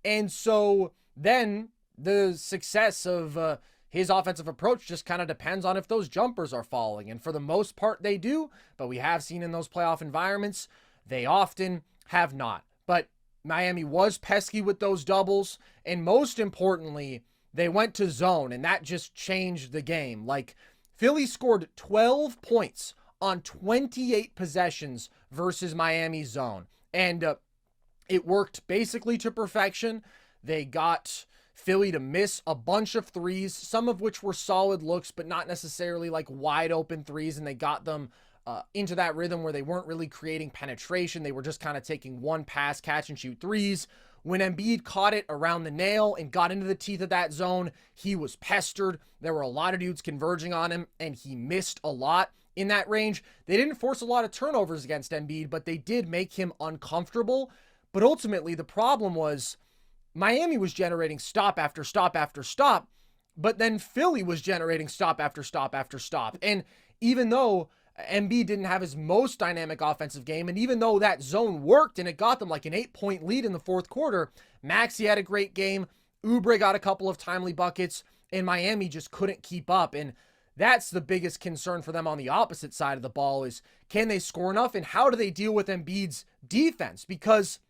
and so then the success of his offensive approach just kind of depends on if those jumpers are falling, and for the most part they do, but we have seen in those playoff environments they often have not. But Miami was pesky with those doubles, and most importantly, they went to zone, and that just changed the game. Like, Philly scored 12 points on 28 possessions versus Miami's zone, and it worked basically to perfection. They got Philly to miss a bunch of threes, some of which were solid looks, but not necessarily like wide open threes, and they got them into that rhythm where they weren't really creating penetration. They were just kind of taking one pass, catch and shoot threes. When Embiid caught it around the nail and got into the teeth of that zone, he was pestered. There were a lot of dudes converging on him, and he missed a lot in that range. They didn't force a lot of turnovers against Embiid, but they did make him uncomfortable. But ultimately, the problem was Miami was generating stop after stop after stop, but then Philly was generating stop after stop after stop. And even though Embiid didn't have his most dynamic offensive game, and even though that zone worked and it got them like an 8-point lead in the fourth quarter, Maxey had a great game. Oubre got a couple of timely buckets, and Miami just couldn't keep up. And that's the biggest concern for them on the opposite side of the ball is, can they score enough, and how do they deal with Embiid's defense? Because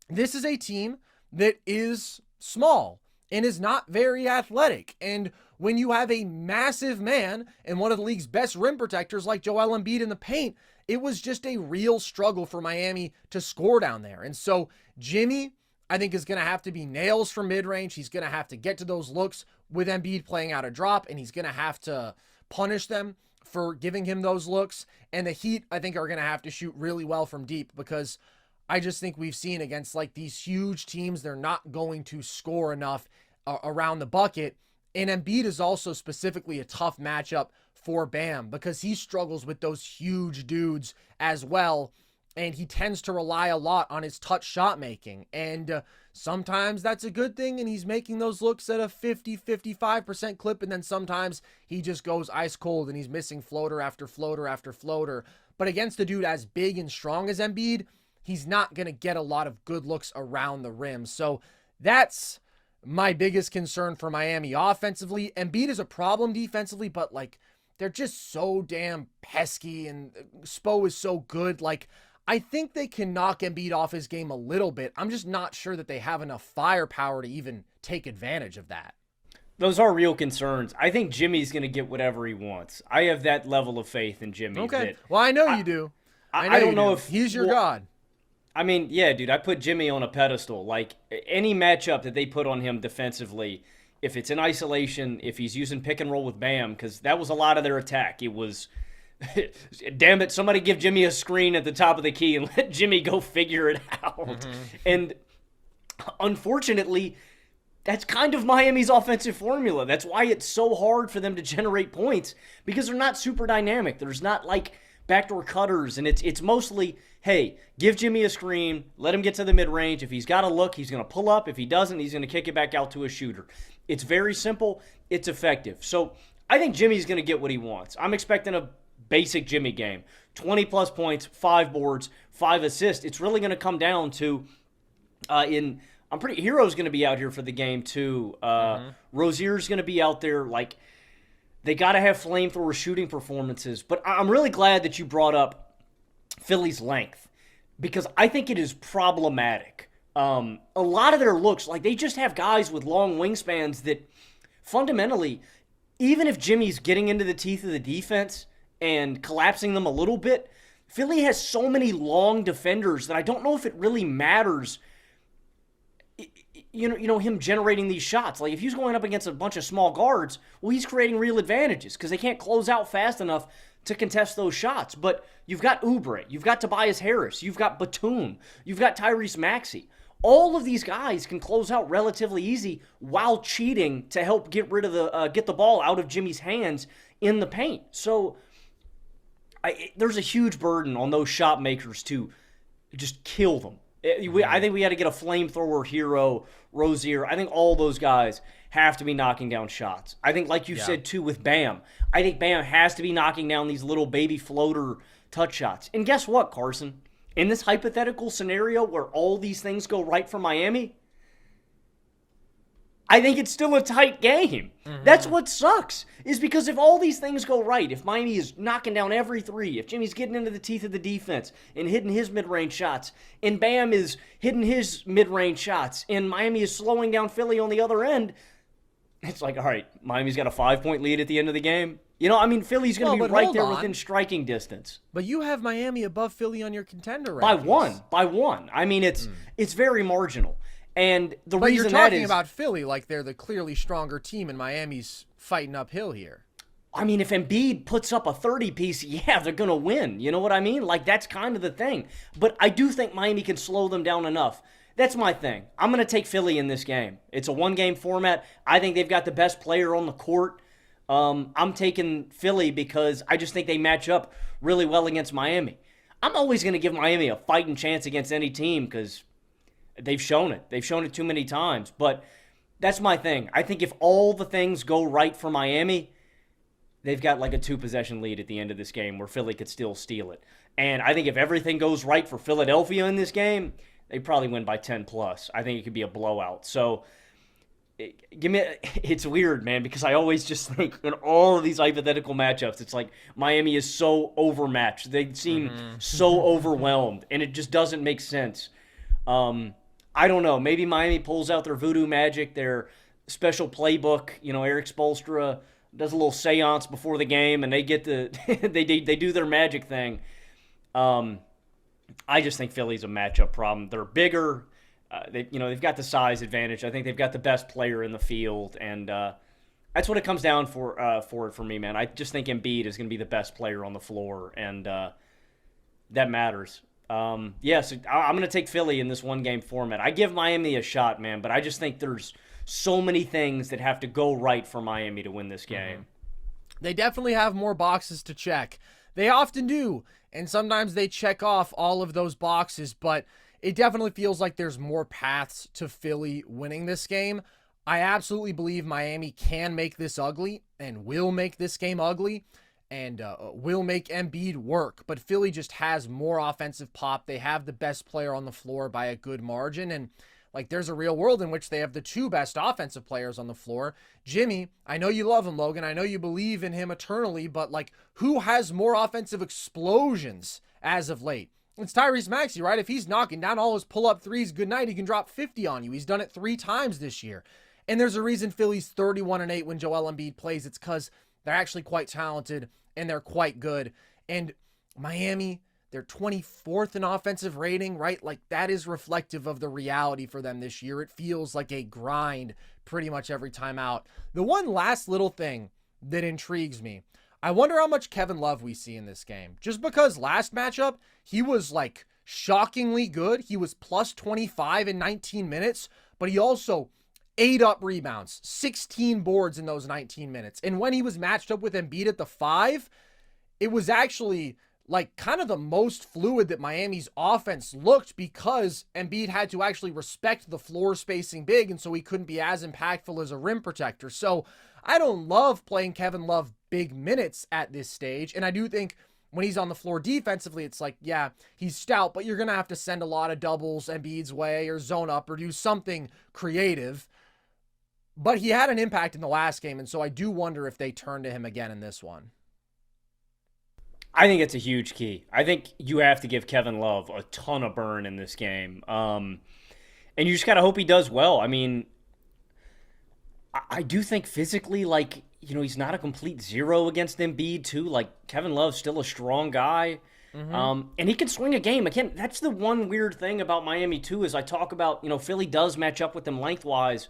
this is a team that is small and is not very athletic. And when you have a massive man and one of the league's best rim protectors like Joel Embiid in the paint, it was just a real struggle for Miami to score down there. And so Jimmy, I think, is going to have to be nails from mid-range. He's going to have to get to those looks with Embiid playing out a drop, and he's going to have to punish them for giving him those looks. And the Heat, I think, are going to have to shoot really well from deep, because I just think we've seen against like these huge teams, they're not going to score enough around the bucket. And Embiid is also specifically a tough matchup for Bam, because he struggles with those huge dudes as well. And he tends to rely a lot on his touch shot making. And sometimes that's a good thing, and he's making those looks at a 50-55% clip. And then sometimes he just goes ice cold and he's missing floater after floater after floater. But against a dude as big and strong as Embiid, he's not going to get a lot of good looks around the rim. So that's my biggest concern for Miami offensively. Embiid is a problem defensively, but like, they're just so damn pesky, and Spo is so good. Like, I think they can knock Embiid off his game a little bit. I'm just not sure that they have enough firepower to even take advantage of that. Those are real concerns. I think Jimmy's going to get whatever he wants. I have that level of faith in Jimmy. Okay. Well, I know you do. I don't know if he's your god. I mean, yeah, dude, I put Jimmy on a pedestal. Like, any matchup that they put on him defensively, if it's in isolation, if he's using pick and roll with Bam, because that was a lot of their attack. It was, damn it, somebody give Jimmy a screen at the top of the key and let Jimmy go figure it out. Mm-hmm. And unfortunately, that's kind of Miami's offensive formula. That's why it's so hard for them to generate points, because they're not super dynamic. There's not like backdoor cutters, and it's mostly, hey, give Jimmy a screen, let him get to the mid-range. If he's got a look, he's going to pull up. If he doesn't, he's going to kick it back out to a shooter. It's very simple. It's effective. So I think Jimmy's going to get what he wants. I'm expecting a basic Jimmy game. 20-plus points, 5 boards, 5 assists. It's really going to come down to, Hero's going to be out here for the game too. Rozier's going to be out there. Like, they got to have flamethrower shooting performances. But I'm really glad that you brought up Philly's length, because I think it is problematic. A lot of their looks, like, they just have guys with long wingspans that fundamentally, even if Jimmy's getting into the teeth of the defense and collapsing them a little bit, Philly has so many long defenders that I don't know if it really matters, you know, him generating these shots. Like, if he's going up against a bunch of small guards, well, he's creating real advantages because they can't close out fast enough to contest those shots. But you've got Oubre, you've got Tobias Harris, you've got Batum, you've got Tyrese Maxey. All of these guys can close out relatively easy while cheating to help get rid of get the ball out of Jimmy's hands in the paint. So there's a huge burden on those shot makers to just kill them. I think we got to get a flamethrower hero, Rozier. I think all those guys have to be knocking down shots. I think, like you said, too, with Bam, I think Bam has to be knocking down these little baby floater touch shots. And guess what, Carson? In this hypothetical scenario where all these things go right for Miami, I think it's still a tight game. Mm-hmm. That's what sucks, is because if all these things go right, if Miami is knocking down every three, if Jimmy's getting into the teeth of the defense and hitting his mid-range shots, and Bam is hitting his mid-range shots, and Miami is slowing down Philly on the other end, it's like, all right, Miami's got a 5-point lead at the end of the game. You know, I mean, Philly's going to be right there within striking distance. But you have Miami above Philly on your contender rankings. By one. I mean, it's very marginal. And the but reason you're talking that is, about Philly like they're the clearly stronger team, and Miami's fighting uphill here. I mean, if Embiid puts up a 30-piece, yeah, they're going to win. You know what I mean? Like, that's kind of the thing. But I do think Miami can slow them down enough. That's my thing. I'm going to take Philly in this game. It's a one-game format. I think they've got the best player on the court. I'm taking Philly because I just think they match up really well against Miami. I'm always going to give Miami a fighting chance against any team because they've shown it. They've shown it too many times. But That's my thing. I think if all the things go right for Miami, they've got like a 2-possession lead at the end of this game where Philly could still steal it. And I think if everything goes right for Philadelphia in this game, they probably win by 10 plus. I think it could be a blowout. So it's weird, man, because I always just think in all of these hypothetical matchups, it's like Miami is so overmatched. They seem so overwhelmed, and it just doesn't make sense. I don't know. Maybe Miami pulls out their voodoo magic, their special playbook. Eric Spoelstra does a little seance before the game, and they get the they do their magic thing. I just think Philly's a matchup problem. They're bigger. They've got the size advantage. I think they've got the best player in the field, and that's what it comes down for me, man. I just think Embiid is going to be the best player on the floor, and that matters. So I'm going to take Philly in this one-game format. I give Miami a shot, man, but I just think there's so many things that have to go right for Miami to win this game. They definitely have more boxes to check. They often do, and sometimes they check off all of those boxes, but it definitely feels like there's more paths to Philly winning this game. I absolutely believe Miami can make this ugly and will make this game ugly and will make Embiid work. But Philly just has more offensive pop. They have the best player on the floor by a good margin. And there's a real world in which they have the two best offensive players on the floor. Jimmy, I know you love him, Logan. I know you believe in him eternally, but who has more offensive explosions as of late? It's Tyrese Maxey, right? If he's knocking down all his pull-up threes, good night, he can drop 50 on you. He's done it 3 times this year. And there's a reason Philly's 31-8 when Joel Embiid plays. It's because they're actually quite talented and they're quite good. And Miami, they're 24th in offensive rating, right? That is reflective of the reality for them this year. It feels like a grind pretty much every time out. The one last little thing that intrigues me, I wonder how much Kevin Love we see in this game. Just because last matchup, he was shockingly good. He was plus 25 in 19 minutes, but he also ate up rebounds, 16 boards in those 19 minutes. And when he was matched up with Embiid at the 5, it was actually kind of the most fluid that Miami's offense looked because Embiid had to actually respect the floor spacing big, and so he couldn't be as impactful as a rim protector. So I don't love playing Kevin Love big minutes at this stage, and I do think when he's on the floor defensively, it's he's stout, but you're going to have to send a lot of doubles Embiid's way or zone up or do something creative. But he had an impact in the last game, and so I do wonder if they turn to him again in this one. I think it's a huge key. I think you have to give Kevin Love a ton of burn in this game. And you just got to hope he does well. I mean, I do think physically, he's not a complete zero against Embiid, too. Kevin Love's still a strong guy. And he can swing a game. Again, that's the one weird thing about Miami, too, is I talk about, Philly does match up with them lengthwise.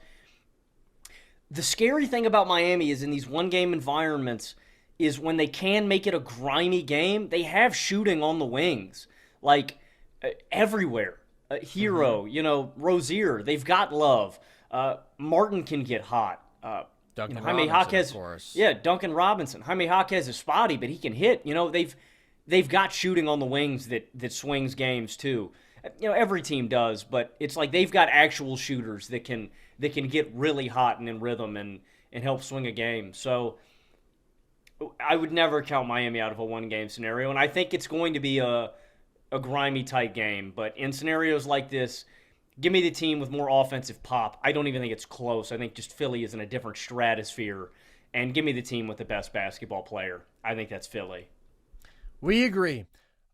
The scary thing about Miami is in these one-game environments is when they can make it a grimy game, they have shooting on the wings. Everywhere. Hero, Rozier, they've got Love. Martin can get hot. Duncan Jaime Robinson, Jaquez, of course. Yeah, Duncan Robinson. Jaime Jaquez is spotty, but he can hit. They've got shooting on the wings that swings games too. Every team does, but it's they've got actual shooters that can get really hot and in rhythm and help swing a game. So I would never count Miami out of a one-game scenario, and I think it's going to be a grimy, tight game. But in scenarios like this, give me the team with more offensive pop. I don't even think it's close. I think just Philly is in a different stratosphere, and give me the team with the best basketball player. I think that's Philly. We agree.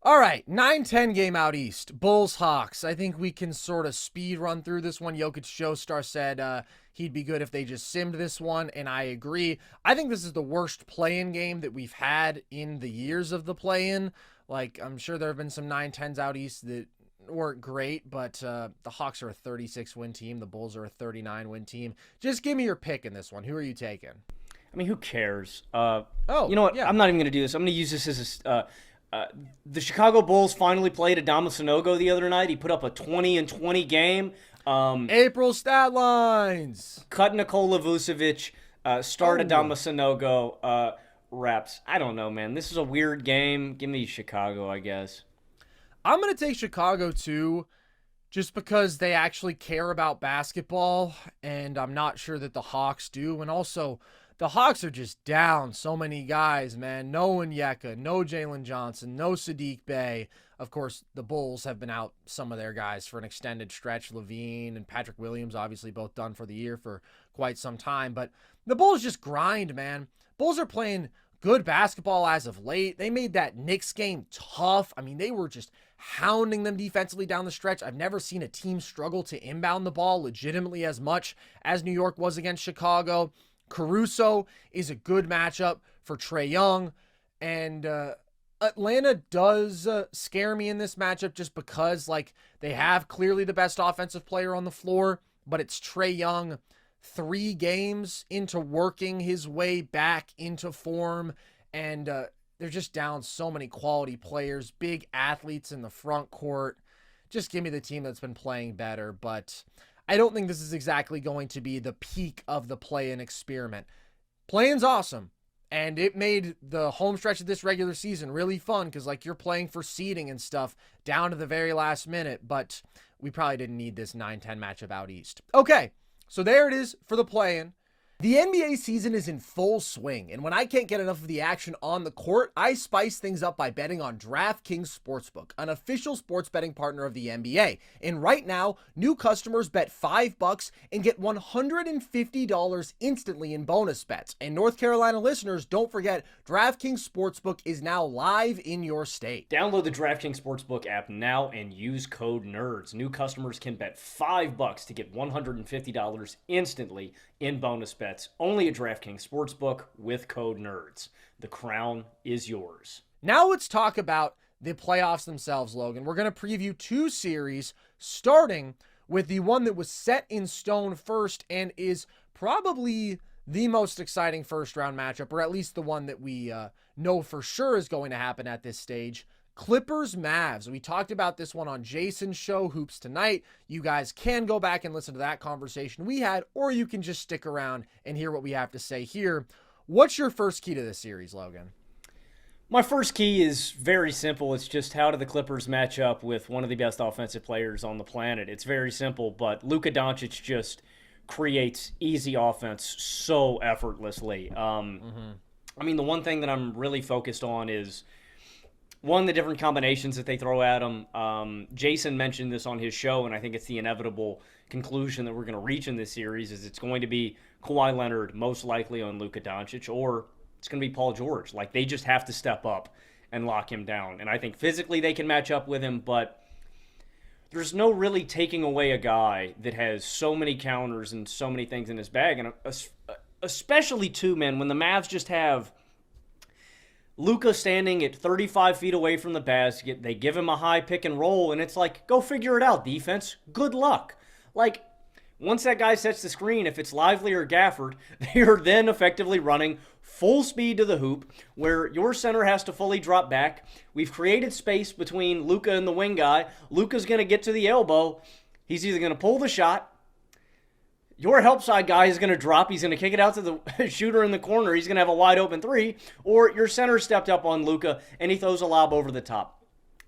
All right, 9-10 game out east. Bulls-Hawks. I think we can sort of speed run through this one. Jokic Joestar said he'd be good if they just simmed this one, and I agree. I think this is the worst play-in game that we've had in the years of the play-in. I'm sure there have been some 9-10s out east that weren't great, but the Hawks are a 36-win team. The Bulls are a 39-win team. Just give me your pick in this one. Who are you taking? I mean, who cares? You know what? Yeah. I'm not even going to do this. I'm going to use this as the Chicago Bulls finally played Adama Sanogo the other night. He put up a 20-20 game. April stat lines. Cut Nikola Vucevic. Start Adama Sanogo. Reps. I don't know, man. This is a weird game. Give me Chicago, I guess. I'm going to take Chicago, too. just because they actually care about basketball, and I'm not sure that the Hawks do. And also, the Hawks are just down so many guys, man. No Onyeka, no Jalen Johnson, no Sadiq Bey. Of course, the Bulls have been out some of their guys for an extended stretch. Levine and Patrick Williams, obviously both done for the year for quite some time. But the Bulls just grind, man. Bulls are playing good basketball as of late. They made that Knicks game tough. I mean, they were just hounding them defensively down the stretch. I've never seen a team struggle to inbound the ball legitimately as much as New York was against Chicago. Caruso is a good matchup for Trae Young. And Atlanta does scare me in this matchup just because, like, they have clearly the best offensive player on the floor, but it's Trae Young 3 games into working his way back into form, and they're just down so many quality players, big athletes in the front court. Just give me the team that's been playing better, but I don't think this is exactly going to be the peak of the play-in experiment. Play-in's awesome, and it made the home stretch of this regular season really fun because, like, you're playing for seeding and stuff down to the very last minute, but we probably didn't need this 9-10 matchup out east. Okay, so there it is for the play-in. The NBA season is in full swing, and when I can't get enough of the action on the court, I spice things up by betting on DraftKings Sportsbook, an official sports betting partner of the NBA. And right now, new customers bet $5 and get $150 instantly in bonus bets. And North Carolina listeners, don't forget, DraftKings Sportsbook is now live in your state. Download the DraftKings Sportsbook app now and use code NERDS. New customers can bet $5 to get $150 instantly in bonus bets. Only at DraftKings Sportsbook with code NERDS. The crown is yours. Now let's talk about the playoffs themselves, Logan. We're going to preview 2 series, starting with the one that was set in stone first and is probably the most exciting first-round matchup, or at least the one that we know for sure is going to happen at this stage. Clippers-Mavs. We talked about this one on Jason's show, Hoops Tonight. You guys can go back and listen to that conversation we had, or you can just stick around and hear what we have to say here. What's your first key to this series, Logan? My first key is very simple. It's just how do the Clippers match up with one of the best offensive players on the planet? It's very simple, but Luka Doncic just creates easy offense so effortlessly. I mean, the one thing that I'm really focused on is, one, the different combinations that they throw at him. Jason mentioned this on his show, and I think it's the inevitable conclusion that we're going to reach in this series is it's going to be Kawhi Leonard most likely on Luka Doncic, or it's going to be Paul George. Like, they just have to step up and lock him down. And I think physically they can match up with him, but there's no really taking away a guy that has so many counters and so many things in his bag. And especially, too, man, when the Mavs just have Luka standing at 35 feet away from the basket, they give him a high pick and roll, and it's like, go figure it out, defense. Good luck. Like, once that guy sets the screen, if it's Lively or Gafford, they are then effectively running full speed to the hoop, where your center has to fully drop back. We've created space between Luka and the wing guy. Luka's going to get to the elbow. He's either going to pull the shot, your help side guy is going to drop. He's going to kick it out to the shooter in the corner. He's going to have a wide open 3. Or your center stepped up on Luka and he throws a lob over the top.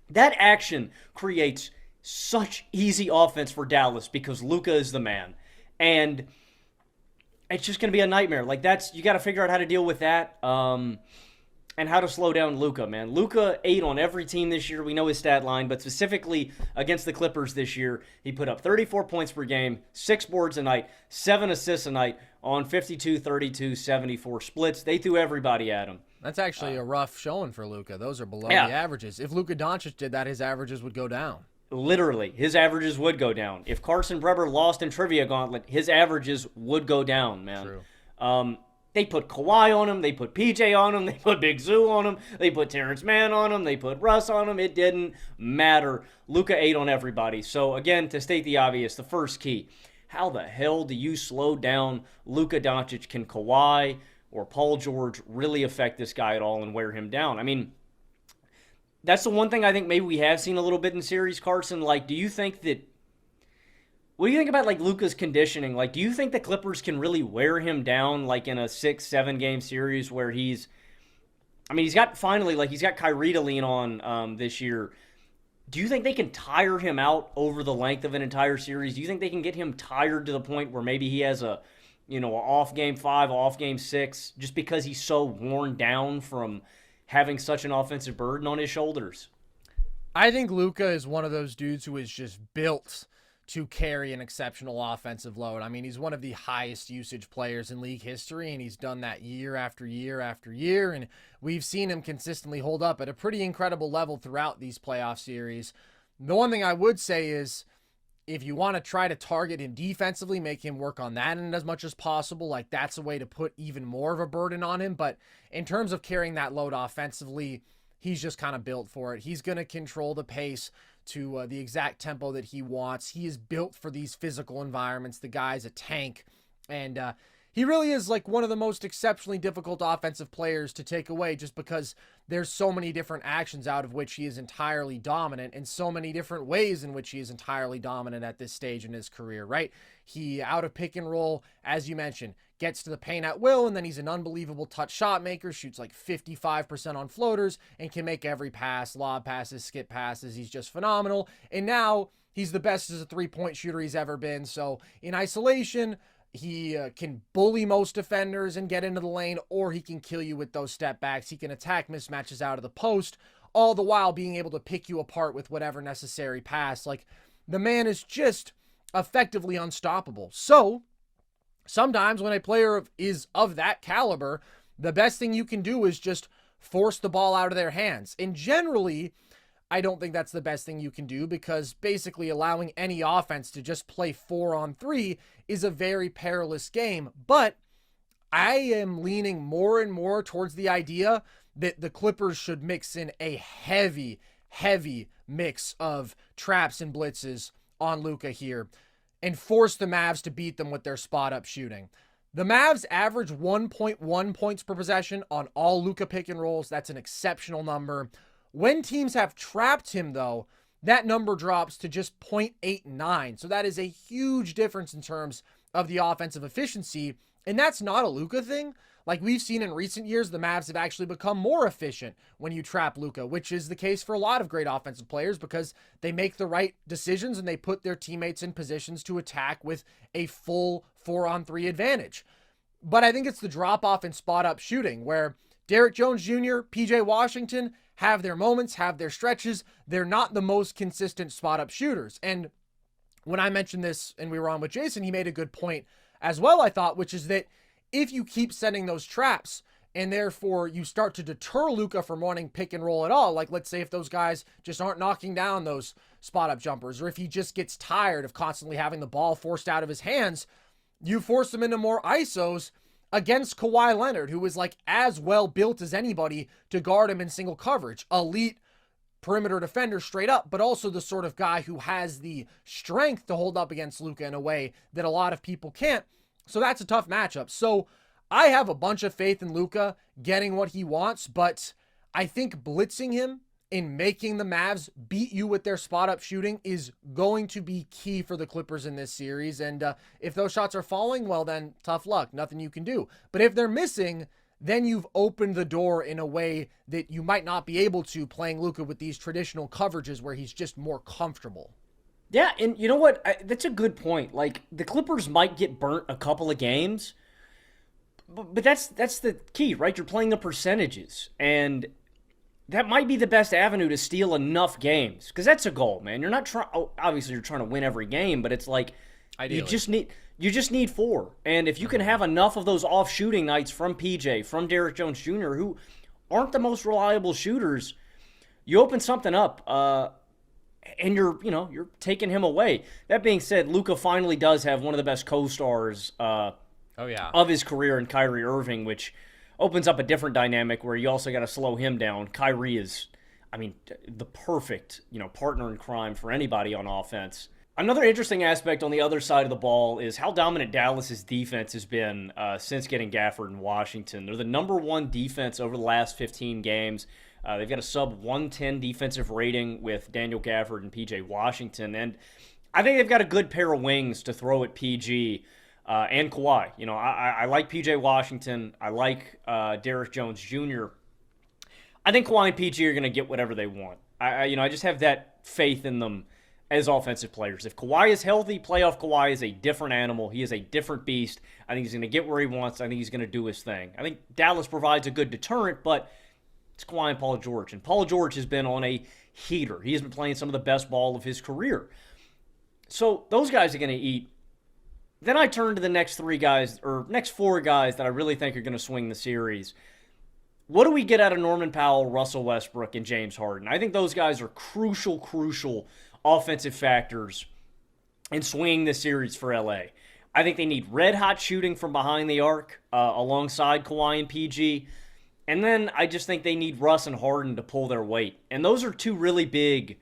That action creates such easy offense for Dallas because Luka is the man. And it's just going to be a nightmare. Like, you got to figure out how to deal with that. And how to slow down Luka, man. Luka 8 on every team this year. We know his stat line, but specifically against the Clippers this year, he put up 34 points per game, 6 boards a night, 7 assists a night on 52, 32, 74 splits. They threw everybody at him. That's actually a rough showing for Luka. Those are below the averages. If Luka Doncic did that, his averages would go down. Literally, his averages would go down. If Carson Breber lost in Trivia Gauntlet, his averages would go down, man. True. They put Kawhi on him. They put PJ on him. They put Big Zoo on him. They put Terrence Mann on him. They put Russ on him. It didn't matter. Luka 8 on everybody. So, again, to state the obvious, the first key, how the hell do you slow down Luka Doncic? Can Kawhi or Paul George really affect this guy at all and wear him down? I mean, that's the one thing I think maybe we have seen a little bit in series, Carson. Like, do you think that what do you think about, like, Luka's conditioning? Like, do you think the Clippers can really wear him down, like, in a 6-7 game series where he's got Kyrie to lean on this year. Do you think they can tire him out over the length of an entire series? Do you think they can get him tired to the point where maybe he has a off game 5, off game 6, just because he's so worn down from having such an offensive burden on his shoulders? I think Luka is one of those dudes who is just built to carry an exceptional offensive load. I mean, he's one of the highest usage players in league history, and he's done that year after year after year, and we've seen him consistently hold up at a pretty incredible level throughout these playoff series. The one thing I would say is, if you want to try to target him defensively, make him work on that end as much as possible. Like, that's a way to put even more of a burden on him. But in terms of carrying that load offensively, he's just kind of built for it. He's going to control the pace to the exact tempo that he wants. He is built for these physical environments. The guy's a tank. And he really is like one of the most exceptionally difficult offensive players to take away, just because there's so many different actions out of which he is entirely dominant, and so many different ways in which he is entirely dominant at this stage in his career, right? He, out of pick and roll, as you mentioned, gets to the paint at will, and then he's an unbelievable touch shot maker, shoots like 55% on floaters, and can make every pass, lob passes, skip passes. He's just phenomenal. And now he's the best as a three-point shooter he's ever been. So in isolation, he can bully most defenders and get into the lane, or he can kill you with those step backs. He can attack mismatches out of the post, all the while being able to pick you apart with whatever necessary pass. Like, the man is just effectively unstoppable. So sometimes when a player is of that caliber, the best thing you can do is just force the ball out of their hands. And generally, I don't think that's the best thing you can do, because basically allowing any offense to just play 4-on-3 is a very perilous game. But I am leaning more and more towards the idea that the Clippers should mix in a heavy mix of traps and blitzes on Luka here and force the Mavs to beat them with their spot-up shooting. The Mavs average 1.1 points per possession on all Luka pick and rolls. That's an exceptional number. When teams have trapped him, though, that number drops to just 0.89. So that is a huge difference in terms of the offensive efficiency. And that's not a Luka thing. Like we've seen in recent years, the Mavs have actually become more efficient when you trap Luka, which is the case for a lot of great offensive players, because they make the right decisions and they put their teammates in positions to attack with a full 4-on-3 advantage. But I think it's the drop-off in spot-up shooting, where Derrick Jones Jr., PJ Washington have their moments, have their stretches. They're not the most consistent spot-up shooters. And when I mentioned this and we were on with Jason, he made a good point as well, I thought, which is that if you keep setting those traps and therefore you start to deter Luka from wanting pick and roll at all, like let's say if those guys just aren't knocking down those spot-up jumpers, or if he just gets tired of constantly having the ball forced out of his hands, you force him into more ISOs against Kawhi Leonard, who is like as well built as anybody to guard him in single coverage. Elite perimeter defender straight up, but also the sort of guy who has the strength to hold up against Luka in a way that a lot of people can't. So that's a tough matchup. So I have a bunch of faith in Luka getting what he wants, but I think blitzing him in making the Mavs beat you with their spot-up shooting is going to be key for the Clippers in this series. And if those shots are falling, well, then tough luck. Nothing you can do. But if they're missing, then you've opened the door in a way that you might not be able to playing Luka with these traditional coverages where he's just more comfortable. Yeah, and you know what? That's a good point. Like, the Clippers might get burnt a couple of games, but that's the key, right? You're playing the percentages, and that might be the best avenue to steal enough games, because that's a goal, man. You're not trying. Obviously, you're trying to win every game, but it's like ideally, you just need 4, and if you can have enough of those off shooting nights from PJ, from Derrick Jones Jr., who aren't the most reliable shooters, you open something up, and you're taking him away. That being said, Luka finally does have one of the best co-stars of his career in Kyrie Irving, which opens up a different dynamic where you also got to slow him down. Kyrie is, the perfect, partner in crime for anybody on offense. Another interesting aspect on the other side of the ball is how dominant Dallas's defense has been since getting Gafford in Washington. They're the number 1 defense over the last 15 games. They've got a sub-110 defensive rating with Daniel Gafford and P.J. Washington. And I think they've got a good pair of wings to throw at PG and Kawhi. I like P.J. Washington. I like Derrick Jones Jr. I think Kawhi and PG are going to get whatever they want. I just have that faith in them as offensive players. If Kawhi is healthy, playoff Kawhi is a different animal. He is a different beast. I think he's going to get where he wants. I think he's going to do his thing. I think Dallas provides a good deterrent, but it's Kawhi and Paul George. And Paul George has been on a heater. He has been playing some of the best ball of his career. So those guys are going to eat. Then I turn to the next next four guys that I really think are going to swing the series. What do we get out of Norman Powell, Russell Westbrook, and James Harden? I think those guys are crucial offensive factors in swinging the series for LA. I think they need red-hot shooting from behind the arc alongside Kawhi and PG. And then I just think they need Russ and Harden to pull their weight. And those are two really big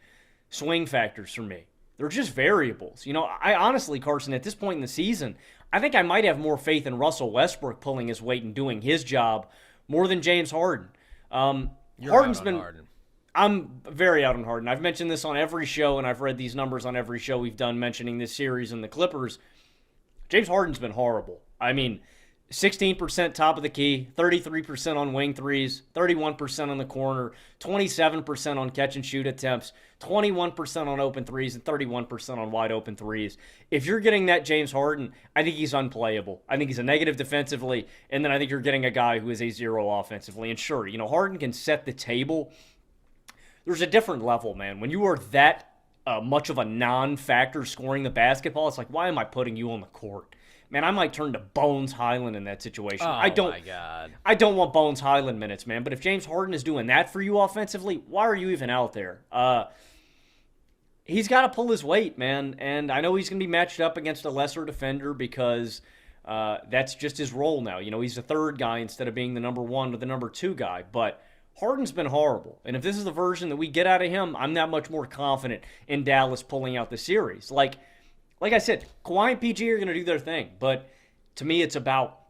swing factors for me. They're just variables. I honestly, Carson, at this point in the season, I think I might have more faith in Russell Westbrook pulling his weight and doing his job more than James Harden. Harden. I'm very out on Harden. I've mentioned this on every show, and I've read these numbers on every show we've done mentioning this series and the Clippers. James Harden's been horrible. I mean, 16% top of the key, 33% on wing threes, 31% on the corner, 27% on catch and shoot attempts, 21% on open threes, and 31% on wide open threes. If you're getting that James Harden, I think he's unplayable. I think he's a negative defensively, and then I think you're getting a guy who is a zero offensively. And sure, Harden can set the table. There's a different level, man. When you are that much of a non-factor scoring the basketball, it's like, why am I putting you on the court? Man, I might turn to Bones Highland in that situation. Oh, my God. I don't want Bones Highland minutes, man. But if James Harden is doing that for you offensively, why are you even out there? He's got to pull his weight, man. And I know he's going to be matched up against a lesser defender because that's just his role now. He's the third guy instead of being the number one or the number two guy. But Harden's been horrible. And if this is the version that we get out of him, I'm that much more confident in Dallas pulling out the series. Like I said, Kawhi and PG are going to do their thing. But to me, it's about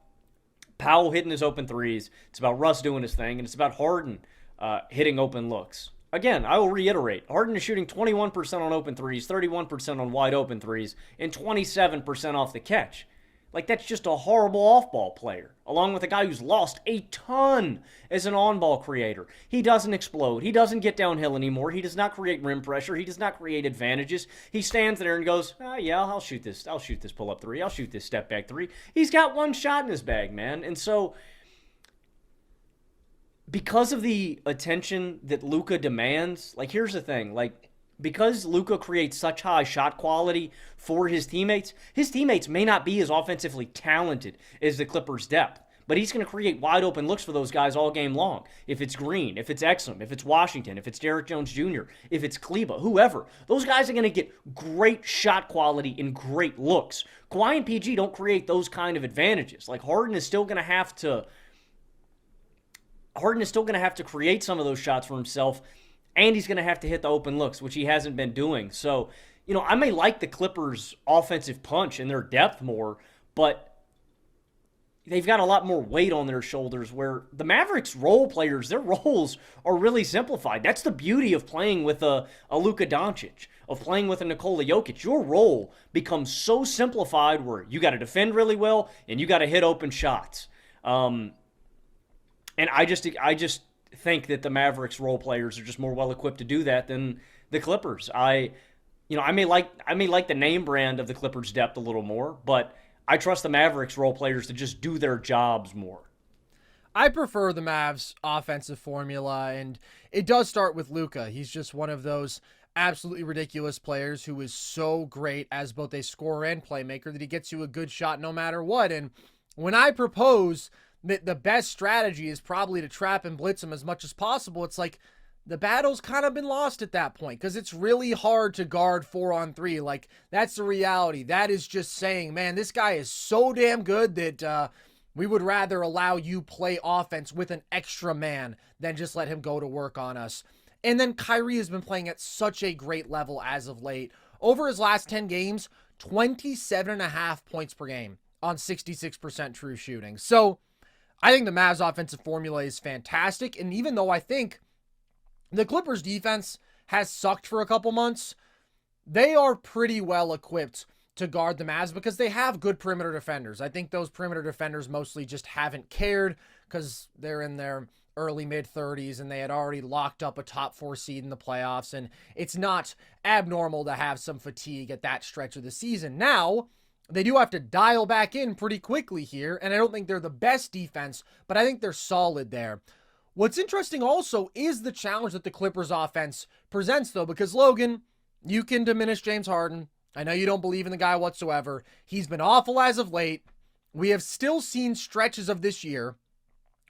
Powell hitting his open threes. It's about Russ doing his thing. And it's about Harden hitting open looks. Again, I will reiterate, Harden is shooting 21% on open threes, 31% on wide open threes, and 27% off the catch. Like, that's just a horrible off-ball player, along with a guy who's lost a ton as an on-ball creator. He doesn't explode. He doesn't get downhill anymore. He does not create rim pressure. He does not create advantages. He stands there and goes, yeah, I'll shoot this. I'll shoot this pull-up three. I'll shoot this step-back three. He's got one shot in his bag, man. And so, because of the attention that Luka demands, like, here's the thing, like, because Luka creates such high shot quality for his teammates may not be as offensively talented as the Clippers' depth, but he's going to create wide open looks for those guys all game long. If it's Green, if it's Exum, if it's Washington, if it's Derrick Jones Jr., if it's Kleba, whoever, those guys are going to get great shot quality and great looks. Kawhi and PG don't create those kind of advantages. Like, Harden is still going to have to create some of those shots for himself, and he's going to have to hit the open looks, which he hasn't been doing. So, I may like the Clippers' offensive punch and their depth more, but they've got a lot more weight on their shoulders, where the Mavericks' role players, their roles are really simplified. That's the beauty of playing with a Luka Doncic, of playing with a Nikola Jokic. Your role becomes so simplified where you got to defend really well and you got to hit open shots. And I just think that the Mavericks role players are just more well equipped to do that than the Clippers. I may like the name brand of the Clippers' depth a little more, but I trust the Mavericks role players to just do their jobs more. I prefer the Mavs offensive formula, and it does start with Luka. He's just one of those absolutely ridiculous players who is so great as both a scorer and playmaker that he gets you a good shot no matter what. And when I propose that the best strategy is probably to trap and blitz him as much as possible, it's like the battle's kind of been lost at that point because it's really hard to guard 4-on-3. Like, that's the reality. That is just saying, man, this guy is so damn good that we would rather allow you play offense with an extra man than just let him go to work on us. And then Kyrie has been playing at such a great level as of late. Over his last 10 games, 27.5 points per game on 66% true shooting. So I think the Mavs offensive formula is fantastic. And even though I think the Clippers defense has sucked for a couple months, they are pretty well equipped to guard the Mavs because they have good perimeter defenders. I think those perimeter defenders mostly just haven't cared because they're in their early mid-30s, and they had already locked up a top 4 seed in the playoffs, and it's not abnormal to have some fatigue at that stretch of the season. Now, they do have to dial back in pretty quickly here, and I don't think they're the best defense, but I think they're solid there. What's interesting also is the challenge that the Clippers offense presents, though, because Logan, you can diminish James Harden. I know you don't believe in the guy whatsoever. He's been awful as of late. We have still seen stretches of this year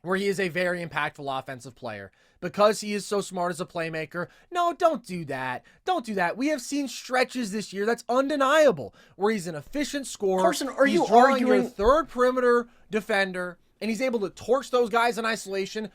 where he is a very impactful offensive player because he is so smart as a playmaker. No, don't do that. Don't do that. We have seen stretches this year that's undeniable where he's an efficient scorer. Carson, are he's you drawing arguing your third perimeter defender, and he's able to torch those guys in isolation?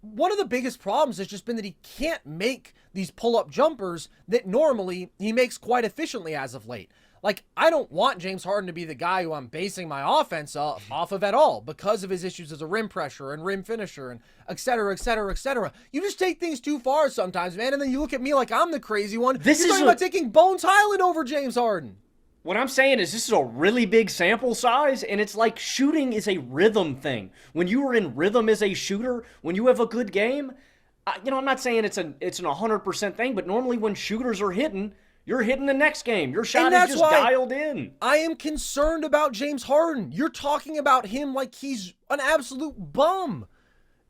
One of the biggest problems has just been that he can't make these pull-up jumpers that normally he makes quite efficiently as of late. Like, I don't want James Harden to be the guy who I'm basing my offense off of at all because of his issues as a rim pressure and rim finisher and et cetera, et cetera, et cetera. You just take things too far sometimes, man, and then you look at me like I'm the crazy one. You're talking about taking Bones Highland over James Harden. What I'm saying is this is a really big sample size, and it's like shooting is a rhythm thing. When you are in rhythm as a shooter, when you have a good game, I'm not saying it's an 100% thing, but normally when shooters are hitting, you're hitting the next game. Your shot is just dialed in. I am concerned about James Harden. You're talking about him like he's an absolute bum.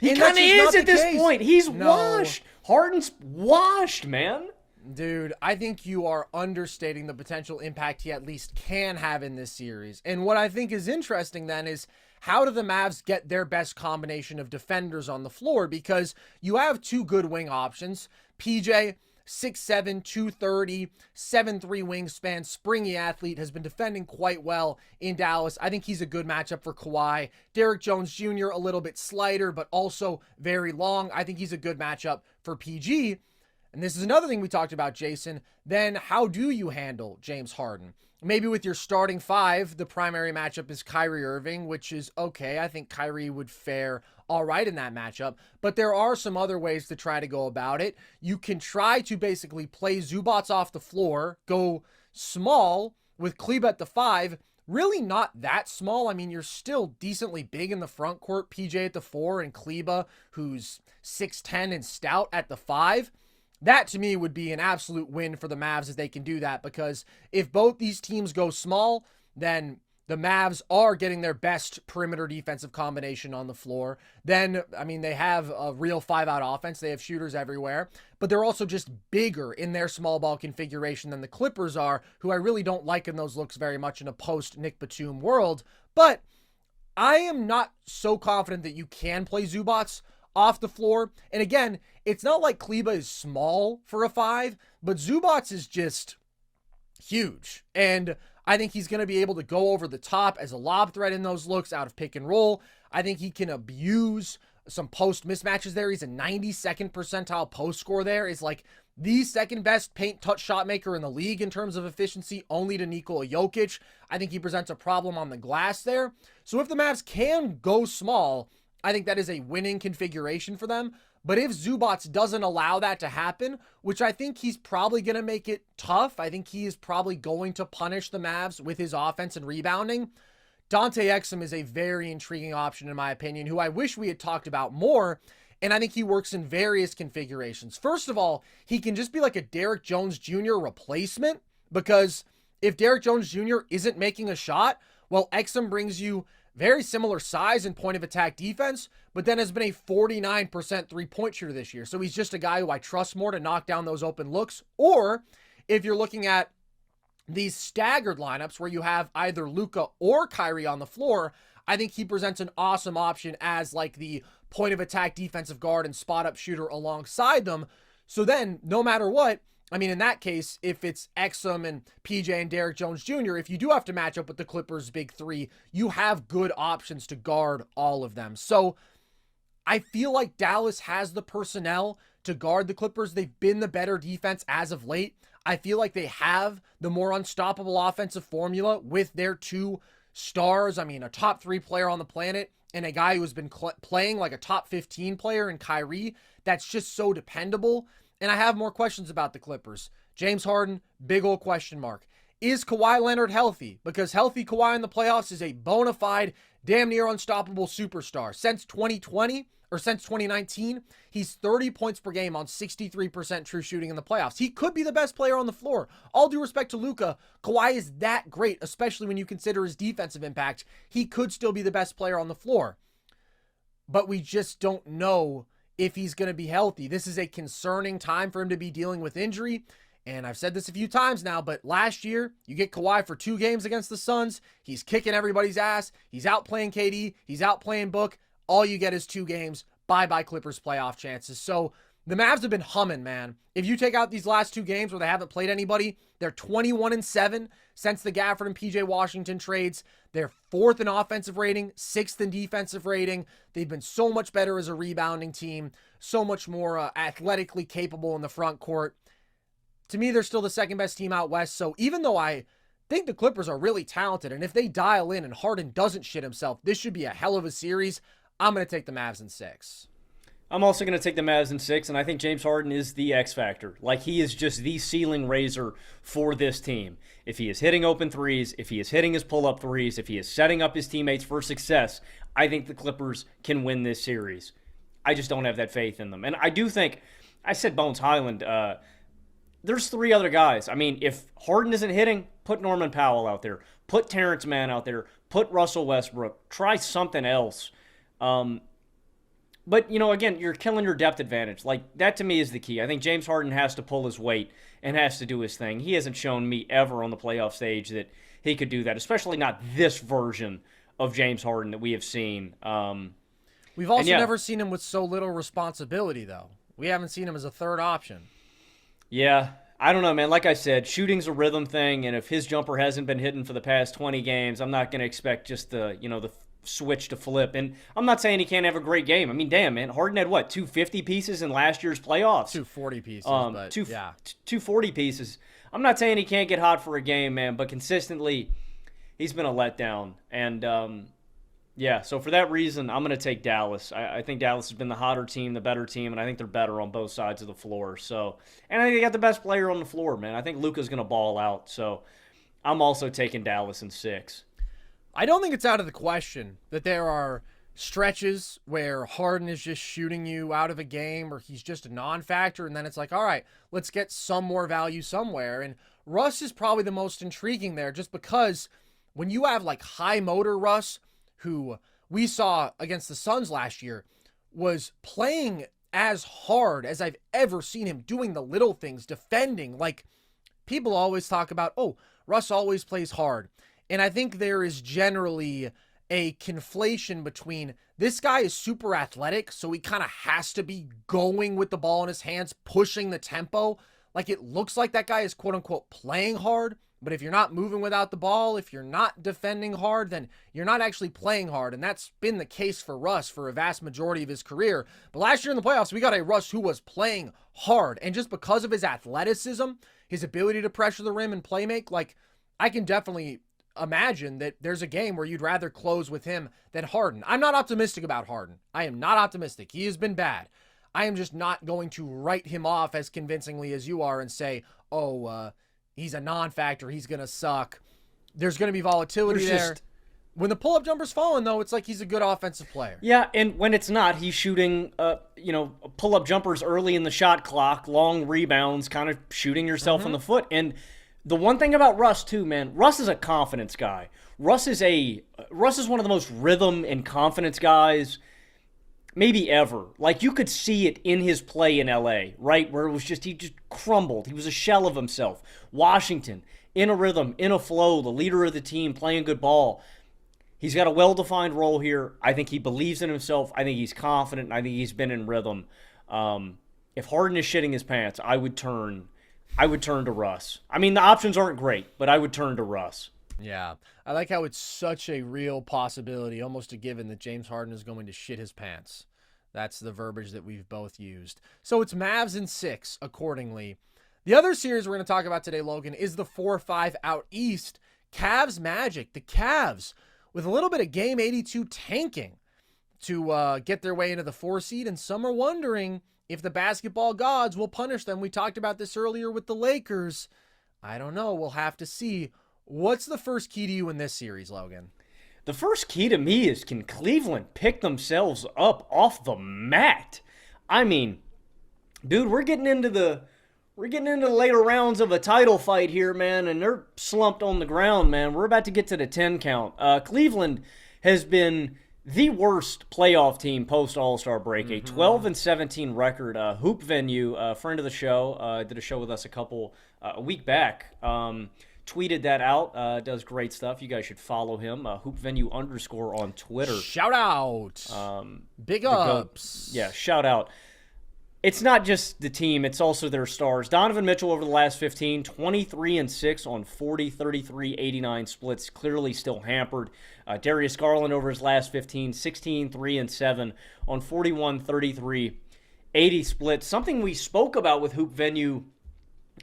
He kind of is at this point. He's washed. Harden's washed, man. Dude, I think you are understating the potential impact he at least can have in this series. And what I think is interesting then is how do the Mavs get their best combination of defenders on the floor? Because you have two good wing options. PJ, 6'7", 230, 7'3" wingspan, springy athlete, has been defending quite well in Dallas. I think he's a good matchup for Kawhi. Derrick Jones Jr., a little bit slighter, but also very long. I think he's a good matchup for PG. And this is another thing we talked about, Jason. Then how do you handle James Harden? Maybe with your starting five, the primary matchup is Kyrie Irving, which is okay. I think Kyrie would fare all right in that matchup. But there are some other ways to try to go about it. You can try to basically play Zubac off the floor, go small with Kleber at the 5. Really not that small. I mean, you're still decently big in the front court. PJ at the 4 and Kleber, who's 6'10" and stout, at the 5. That, to me, would be an absolute win for the Mavs if they can do that, because if both these teams go small, then the Mavs are getting their best perimeter defensive combination on the floor. Then, I mean, they have a real 5-out offense. They have shooters everywhere, but they're also just bigger in their small ball configuration than the Clippers are, who I really don't like in those looks very much in a post-Nick Batum world. But I am not so confident that you can play Zubac off the floor. And again, it's not like Kleber is small for a 5, but Zubac is just huge. And I think he's going to be able to go over the top as a lob threat in those looks out of pick and roll. I think he can abuse some post mismatches there. He's a 92nd percentile post score there. Is like the second best paint touch shot maker in the league in terms of efficiency, only to Nikola Jokic. I think he presents a problem on the glass there. So if the Mavs can go small, I think that is a winning configuration for them. But if Zubac doesn't allow that to happen, which I think he's probably going to make it tough, I think he is probably going to punish the Mavs with his offense and rebounding. Dante Exum is a very intriguing option, in my opinion, who I wish we had talked about more. And I think he works in various configurations. First of all, he can just be like a Derrick Jones Jr. replacement, because if Derrick Jones Jr. isn't making a shot, well, Exum brings you very similar size and point of attack defense, but then has been a 49% three-point shooter this year. So he's just a guy who I trust more to knock down those open looks. Or if you're looking at these staggered lineups where you have either Luka or Kyrie on the floor, I think he presents an awesome option as like the point of attack defensive guard and spot up shooter alongside them. So then no matter what, I mean, in that case, if it's Exum and PJ and Derrick Jones Jr., if you do have to match up with the Clippers' big three, you have good options to guard all of them. So I feel like Dallas has the personnel to guard the Clippers. They've been the better defense as of late. I feel like they have the more unstoppable offensive formula with their two stars. I mean, a top 3 player on the planet and a guy who's been playing like a top 15 player in Kyrie. That's just so dependable. And I have more questions about the Clippers. James Harden, big old question mark. Is Kawhi Leonard healthy? Because healthy Kawhi in the playoffs is a bona fide damn near unstoppable superstar. Since 2020, or since 2019, he's 30 points per game on 63% true shooting in the playoffs. He could be the best player on the floor. All due respect to Luka, Kawhi is that great, especially when you consider his defensive impact. He could still be the best player on the floor. But we just don't know if he's going to be healthy. This is a concerning time for him to be dealing with injury. And I've said this a few times now, but last year, you get Kawhi for 2 games against the Suns. He's kicking everybody's ass. He's outplaying KD. He's outplaying Book. All you get is 2 games. Bye-bye Clippers playoff chances. So the Mavs have been humming, man. If you take out these last 2 games where they haven't played anybody, they're 21-7 since the Gafford and PJ Washington trades. They're 4th in offensive rating, 6th in defensive rating. They've been so much better as a rebounding team, so much more athletically capable in the front court. To me, they're still the second best team out west. So even though I think the Clippers are really talented, and if they dial in and Harden doesn't shit himself, this should be a hell of a series. I'm going to take the Mavs in 6. I'm also going to take the Mavs in 6, and I think James Harden is the X factor. Like, he is just the ceiling raiser for this team. If he is hitting open threes, if he is hitting his pull-up threes, if he is setting up his teammates for success, I think the Clippers can win this series. I just don't have that faith in them. And I do think, I said Bones Highland, there's 3 other guys. I mean, if Harden isn't hitting, put Norman Powell out there. Put Terrence Mann out there. Put Russell Westbrook. Try something else. But, you know, again, you're killing your depth advantage. Like, that to me is the key. I think James Harden has to pull his weight and has to do his thing. He hasn't shown me ever on the playoff stage that he could do that, especially not this version of James Harden that we have seen. We've also never seen him with so little responsibility, though. We haven't seen him as a third option. Yeah, I don't know, man. Like I said, shooting's a rhythm thing, and if his jumper hasn't been hitting for the past 20 games, I'm not going to expect just the switch to flip. And I'm not saying he can't have a great game. I mean, damn, man. Harden had, what, 250 pieces in last year's playoffs? 240 pieces, but 240 pieces. I'm not saying he can't get hot for a game, man, but consistently, he's been a letdown. And, yeah, so for that reason, I'm going to take Dallas. I think Dallas has been the hotter team, the better team, and I think they're better on both sides of the floor. So, and I think they got the best player on the floor, man. I think Luka's going to ball out. So I'm also taking Dallas in 6. I don't think it's out of the question that there are stretches where Harden is just shooting you out of a game or he's just a non-factor, and then it's like, all right, let's get some more value somewhere. And Russ is probably the most intriguing there just because when you have like high motor Russ, who we saw against the Suns last year, was playing as hard as I've ever seen him, doing the little things, defending. Like, people always talk about, oh, Russ always plays hard. And I think there is generally a conflation between this guy is super athletic, so he kind of has to be going with the ball in his hands, pushing the tempo. Like, it looks like that guy is quote-unquote playing hard, but if you're not moving without the ball, if you're not defending hard, then you're not actually playing hard. And that's been the case for Russ for a vast majority of his career. But last year in the playoffs, we got a Russ who was playing hard. And just because of his athleticism, his ability to pressure the rim and play make, like, I can definitely imagine that there's a game where you'd rather close with him than Harden. I'm not optimistic about Harden. I am not optimistic. He has been bad. I am just not going to write him off as convincingly as you are and say, oh, he's a non-factor, he's going to suck. There's going to be volatility there. When the pull-up jumper's falling, though, it's like he's a good offensive player. Yeah, and when it's not, he's shooting, pull-up jumpers early in the shot clock, long rebounds, kind of shooting yourself in the foot. And the one thing about Russ, too, man, Russ is a confidence guy. Russ is one of the most rhythm and confidence guys maybe ever. Like, you could see it in his play in L.A., right, where he just crumbled. He was a shell of himself. Washington, in a rhythm, in a flow, the leader of the team, playing good ball. He's got a well-defined role here. I think he believes in himself. I think he's confident. I think he's been in rhythm. If Harden is shitting his pants, I would turn to Russ. I mean, the options aren't great, but I would turn to Russ. Yeah. I like how it's such a real possibility, almost a given, that James Harden is going to shit his pants. That's the verbiage that we've both used. So it's Mavs in 6, accordingly. The other series we're going to talk about today, Logan, is the 4-5 out east. Cavs Magic. The Cavs, with a little bit of Game 82 tanking to get their way into the 4 seed, and some are wondering if the basketball gods will punish them. We talked about this earlier with the Lakers. I don't know. We'll have to see. What's the first key to you in this series, Logan? The first key to me is, can Cleveland pick themselves up off the mat? I mean, dude, we're getting into the later rounds of a title fight here, man, and they're slumped on the ground, man. We're about to get to the 10 count. Cleveland has been the worst playoff team post All-Star break, a 12-17 record. Hoop Venue, a friend of the show, did a show with us a week back. Tweeted that out. Does great stuff. You guys should follow him. Hoop Venue _ on Twitter. Shout out. Big ups. Yeah, shout out. It's not just the team, it's also their stars. Donovan Mitchell over the last 15, 23-6 on 40, 33, 89 splits, clearly still hampered. Darius Garland over his last 15, 16, 3-7 on 41, 33, 80 splits. Something we spoke about with Hoop Venue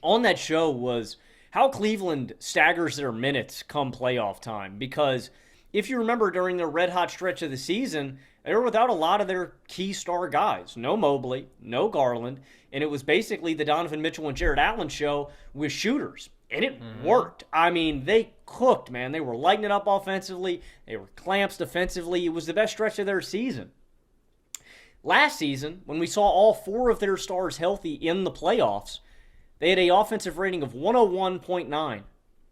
on that show was how Cleveland staggers their minutes come playoff time. Because if you remember, during their red-hot stretch of the season, they were without a lot of their key star guys. No Mobley, no Garland, and it was basically the Donovan Mitchell and Jared Allen show with shooters. And it worked. I mean, they cooked, man. They were lighting it up offensively. They were clamps defensively. It was the best stretch of their season. Last season, when we saw all 4 of their stars healthy in the playoffs, they had an offensive rating of 101.9.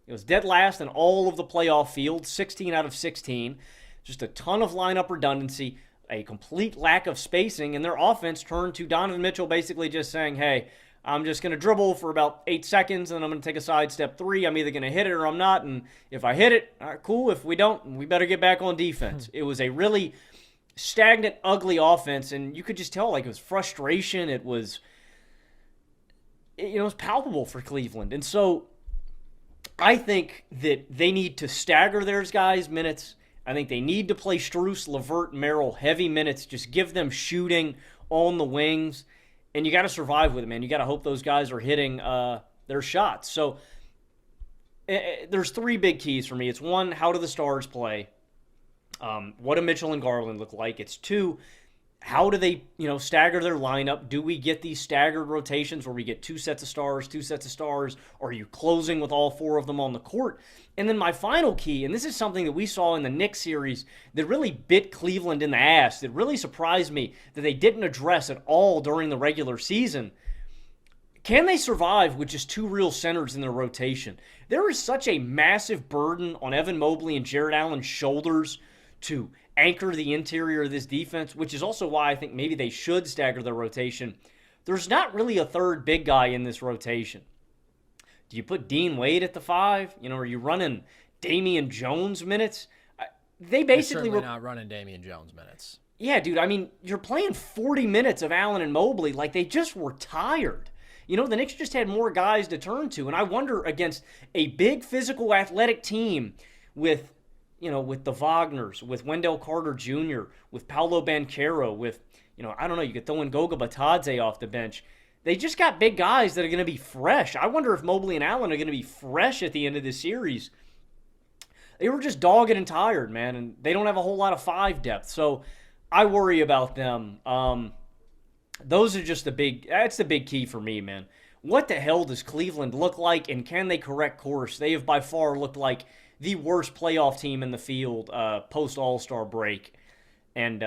It was dead last in all of the playoff fields, 16 out of 16. Just a ton of lineup redundancy, a complete lack of spacing, and their offense turned to Donovan Mitchell basically just saying, hey, I'm just going to dribble for about 8 seconds, and then I'm going to take a sidestep 3. I'm either going to hit it or I'm not, and if I hit it, all right, cool. If we don't, we better get back on defense. It was a really stagnant, ugly offense, and you could just tell, like, it was frustration. It was palpable for Cleveland. And so I think that they need to stagger their guys' minutes. I think they need to play Strus, LeVert, Merrill heavy minutes. Just give them shooting on the wings. And you got to survive with it, man. You got to hope those guys are hitting their shots. So there's 3 big keys for me. It's 1, how do the stars play? What do Mitchell and Garland look like? It's 2, how do they, stagger their lineup? Do we get these staggered rotations where we get 2 sets of stars? Or are you closing with all 4 of them on the court? And then my final key, and this is something that we saw in the Knicks series that really bit Cleveland in the ass, that really surprised me that they didn't address at all during the regular season. Can they survive with just 2 real centers in their rotation? There is such a massive burden on Evan Mobley and Jared Allen's shoulders to anchor the interior of this defense, which is also why I think maybe they should stagger their rotation. There's not really a third big guy in this rotation. Do you put Dean Wade at the 5? Are you running Damian Jones minutes? They basically were not running Damian Jones minutes. Yeah, dude. I mean, you're playing 40 minutes of Allen and Mobley like they just were tired. The Knicks just had more guys to turn to, and I wonder, against a big physical athletic team with the Wagners, with Wendell Carter Jr., with Paolo Banchero, with, I don't know, you could throw in Goga Batadze off the bench. They just got big guys that are going to be fresh. I wonder if Mobley and Allen are going to be fresh at the end of this series. They were just dogged and tired, man, and they don't have a whole lot of 5 depth, so I worry about them. Those are just that's the big key for me, man. What the hell does Cleveland look like, and can they correct course? They have by far looked like the worst playoff team in the field post All-Star break. And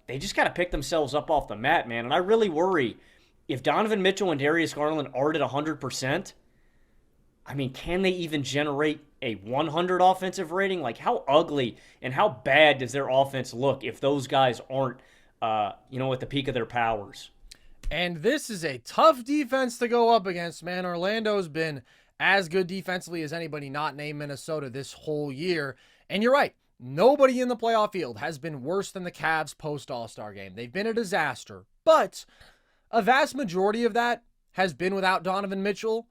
they just got to pick themselves up off the mat, man. And I really worry if Donovan Mitchell and Darius Garland aren't at 100%, I mean, can they even generate a 100 offensive rating? Like, how ugly and how bad does their offense look if those guys aren't, at the peak of their powers? And this is a tough defense to go up against, man. Orlando's been as good defensively as anybody not named Minnesota this whole year. And you're right. Nobody in the playoff field has been worse than the Cavs post All-Star game. They've been a disaster. But a vast majority of that has been without Donovan Mitchell.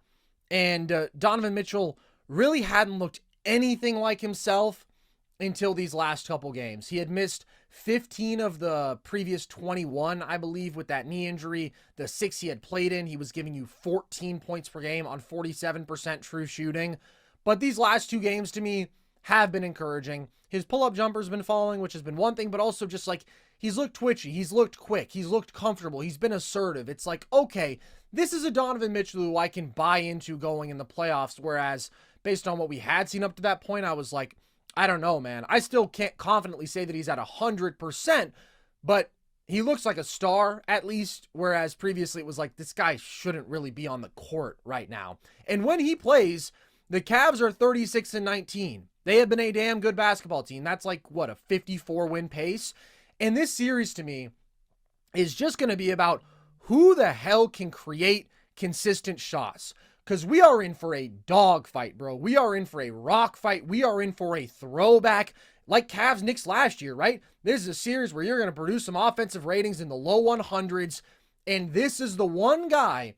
And Donovan Mitchell really hadn't looked anything like himself until these last couple games. He had missed 15 of the previous 21, I believe, with that knee injury. The 6 he had played in, he was giving you 14 points per game on 47% true shooting. But these last 2 games, to me, have been encouraging. His pull-up jumper's been falling, which has been one thing, but also just like, he's looked twitchy, he's looked quick, he's looked comfortable, he's been assertive. It's like, okay, this is a Donovan Mitchell who I can buy into going in the playoffs, whereas based on what we had seen up to that point, I was like, I don't know, man. I still can't confidently say that he's at 100%, but he looks like a star at least, whereas previously it was like, this guy shouldn't really be on the court right now. And when he plays, the Cavs are 36-19. They have been a damn good basketball team. That's like, what, a 54-win pace? And this series to me is just going to be about who the hell can create consistent shots. Because we are in for a dog fight, bro. We are in for a rock fight. We are in for a throwback like Cavs Knicks last year, right? This is a series where you're going to produce some offensive ratings in the low 100s. And this is the one guy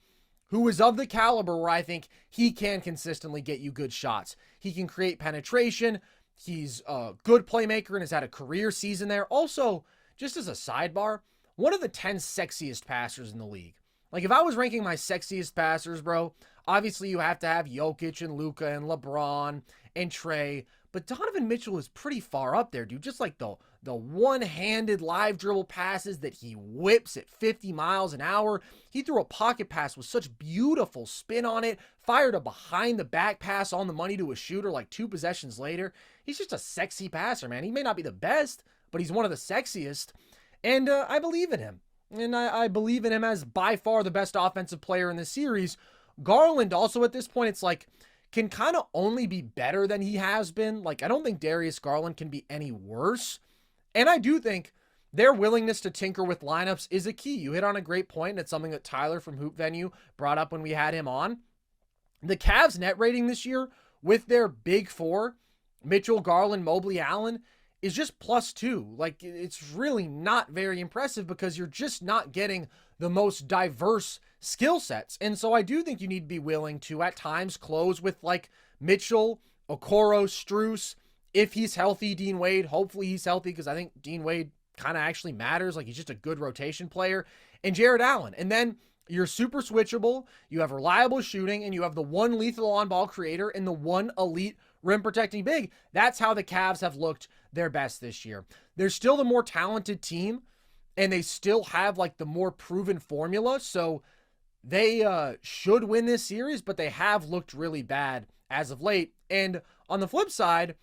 who is of the caliber where I think he can consistently get you good shots. He can create penetration. He's a good playmaker and has had a career season there. Also, just as a sidebar, one of the 10 sexiest passers in the league. Like, if I was ranking my sexiest passers, bro, obviously you have to have Jokic and Luka and LeBron and Trey, but Donovan Mitchell is pretty far up there, dude. Just like the one-handed live dribble passes that he whips at 50 miles an hour. He threw a pocket pass with such beautiful spin on it, fired a behind-the-back pass on the money to a shooter like 2 possessions later. He's just a sexy passer, man. He may not be the best, but he's one of the sexiest, and I believe in him. And I believe in him as by far the best offensive player in this series. Garland also at this point, it's like, can kind of only be better than he has been. Like, I don't think Darius Garland can be any worse. And I do think their willingness to tinker with lineups is a key. You hit on a great point, and it's something that Tyler from Hoop Venue brought up when we had him on. The Cavs net rating this year with their big four, Mitchell, Garland, Mobley, Allen, is just +2. Like, it's really not very impressive because you're just not getting the most diverse skill sets. And so I do think you need to be willing to at times close with like Mitchell, Okoro, Strus. If he's healthy, Dean Wade, hopefully he's healthy because I think Dean Wade kind of actually matters. Like, he's just a good rotation player. And Jared Allen. And then you're super switchable. You have reliable shooting and you have the one lethal on-ball creator and the one elite rim protecting big. That's how the Cavs have looked their best this year. They're still the more talented team and they still have like the more proven formula. So they should win this series, but they have looked really bad as of late. And on the flip side,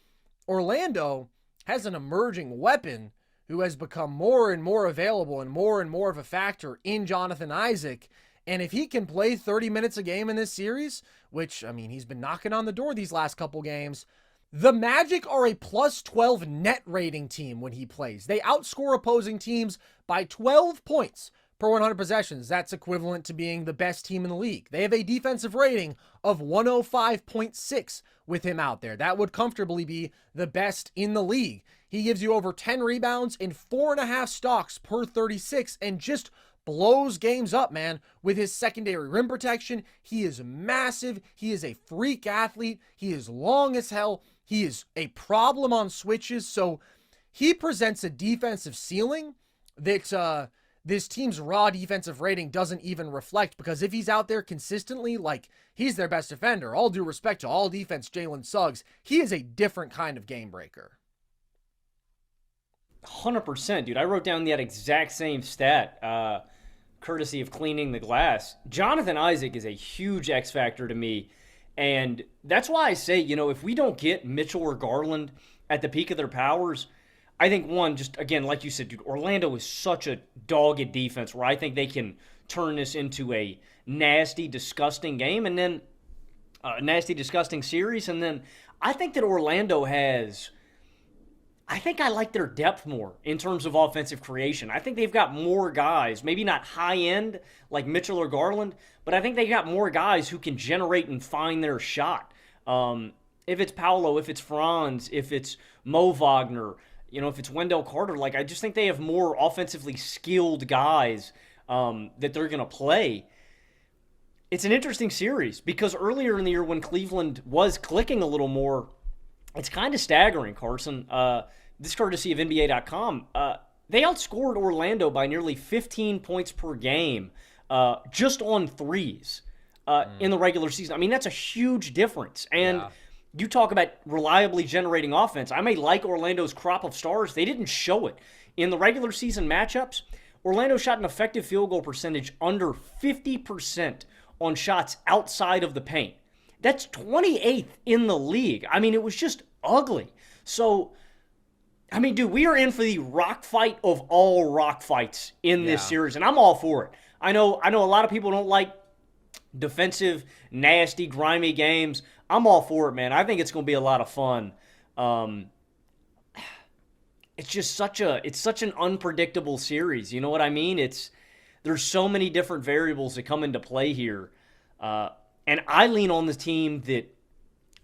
Orlando has an emerging weapon who has become more and more available and more of a factor in Jonathan Isaac. And if he can play 30 minutes a game in this series, which, I mean, he's been knocking on the door these last couple games, the Magic are a +12 net rating team when he plays. They outscore opposing teams by 12 points per 100 possessions. That's equivalent to being the best team in the league. They have a defensive rating of 105.6 with him out there. That would comfortably be the best in the league. He gives you over 10 rebounds and 4.5 stocks per 36 and just blows games up, man, with his secondary rim protection. He is massive. He is a freak athlete. He is long as hell. He is a problem on switches. So he presents a defensive ceiling that this team's raw defensive rating doesn't even reflect, because if he's out there consistently, like, he's their best defender. All due respect to all defense Jalen Suggs, he is a different kind of game breaker. 100%, dude. I wrote down that exact same stat, courtesy of Cleaning the Glass. Jonathan Isaac is a huge X factor to me, and that's why I say, you know, if we don't get Mitchell or Garland at the peak of their powers, I think, one, just, again, like you said, dude, Orlando is such a dogged defense where I think they can turn this into a nasty, disgusting game, and then a nasty, disgusting series, and then I think that Orlando has... I think I like their depth more in terms of offensive creation. I think they've got more guys, maybe not high-end like Mitchell or Garland, but I think they got more guys who can generate and find their shot. If it's Paolo, if it's Franz, if it's Mo Wagner, you know, if it's Wendell Carter, like, I just think they have more offensively skilled guys that they're going to play. It's an interesting series because earlier in the year when Cleveland was clicking a little more, it's kind of staggering, Carson. This courtesy of NBA.com. They outscored Orlando by nearly 15 points per game just on threes in the regular season. I mean, that's a huge difference. And you talk about reliably generating offense. I may like Orlando's crop of stars. They didn't show it. In the regular season matchups, Orlando shot an effective field goal percentage under 50% on shots outside of the paint. That's 28th in the league. I mean, it was just ugly. So, I mean, dude, we are in for the rock fight of all rock fights in this series, and I'm all for it. I know a lot of people don't like defensive, nasty, grimy games. I'm all for it, man. I think it's going to be a lot of fun. It's just such an unpredictable series. You know what I mean? There's so many different variables that come into play here. And I lean on the team that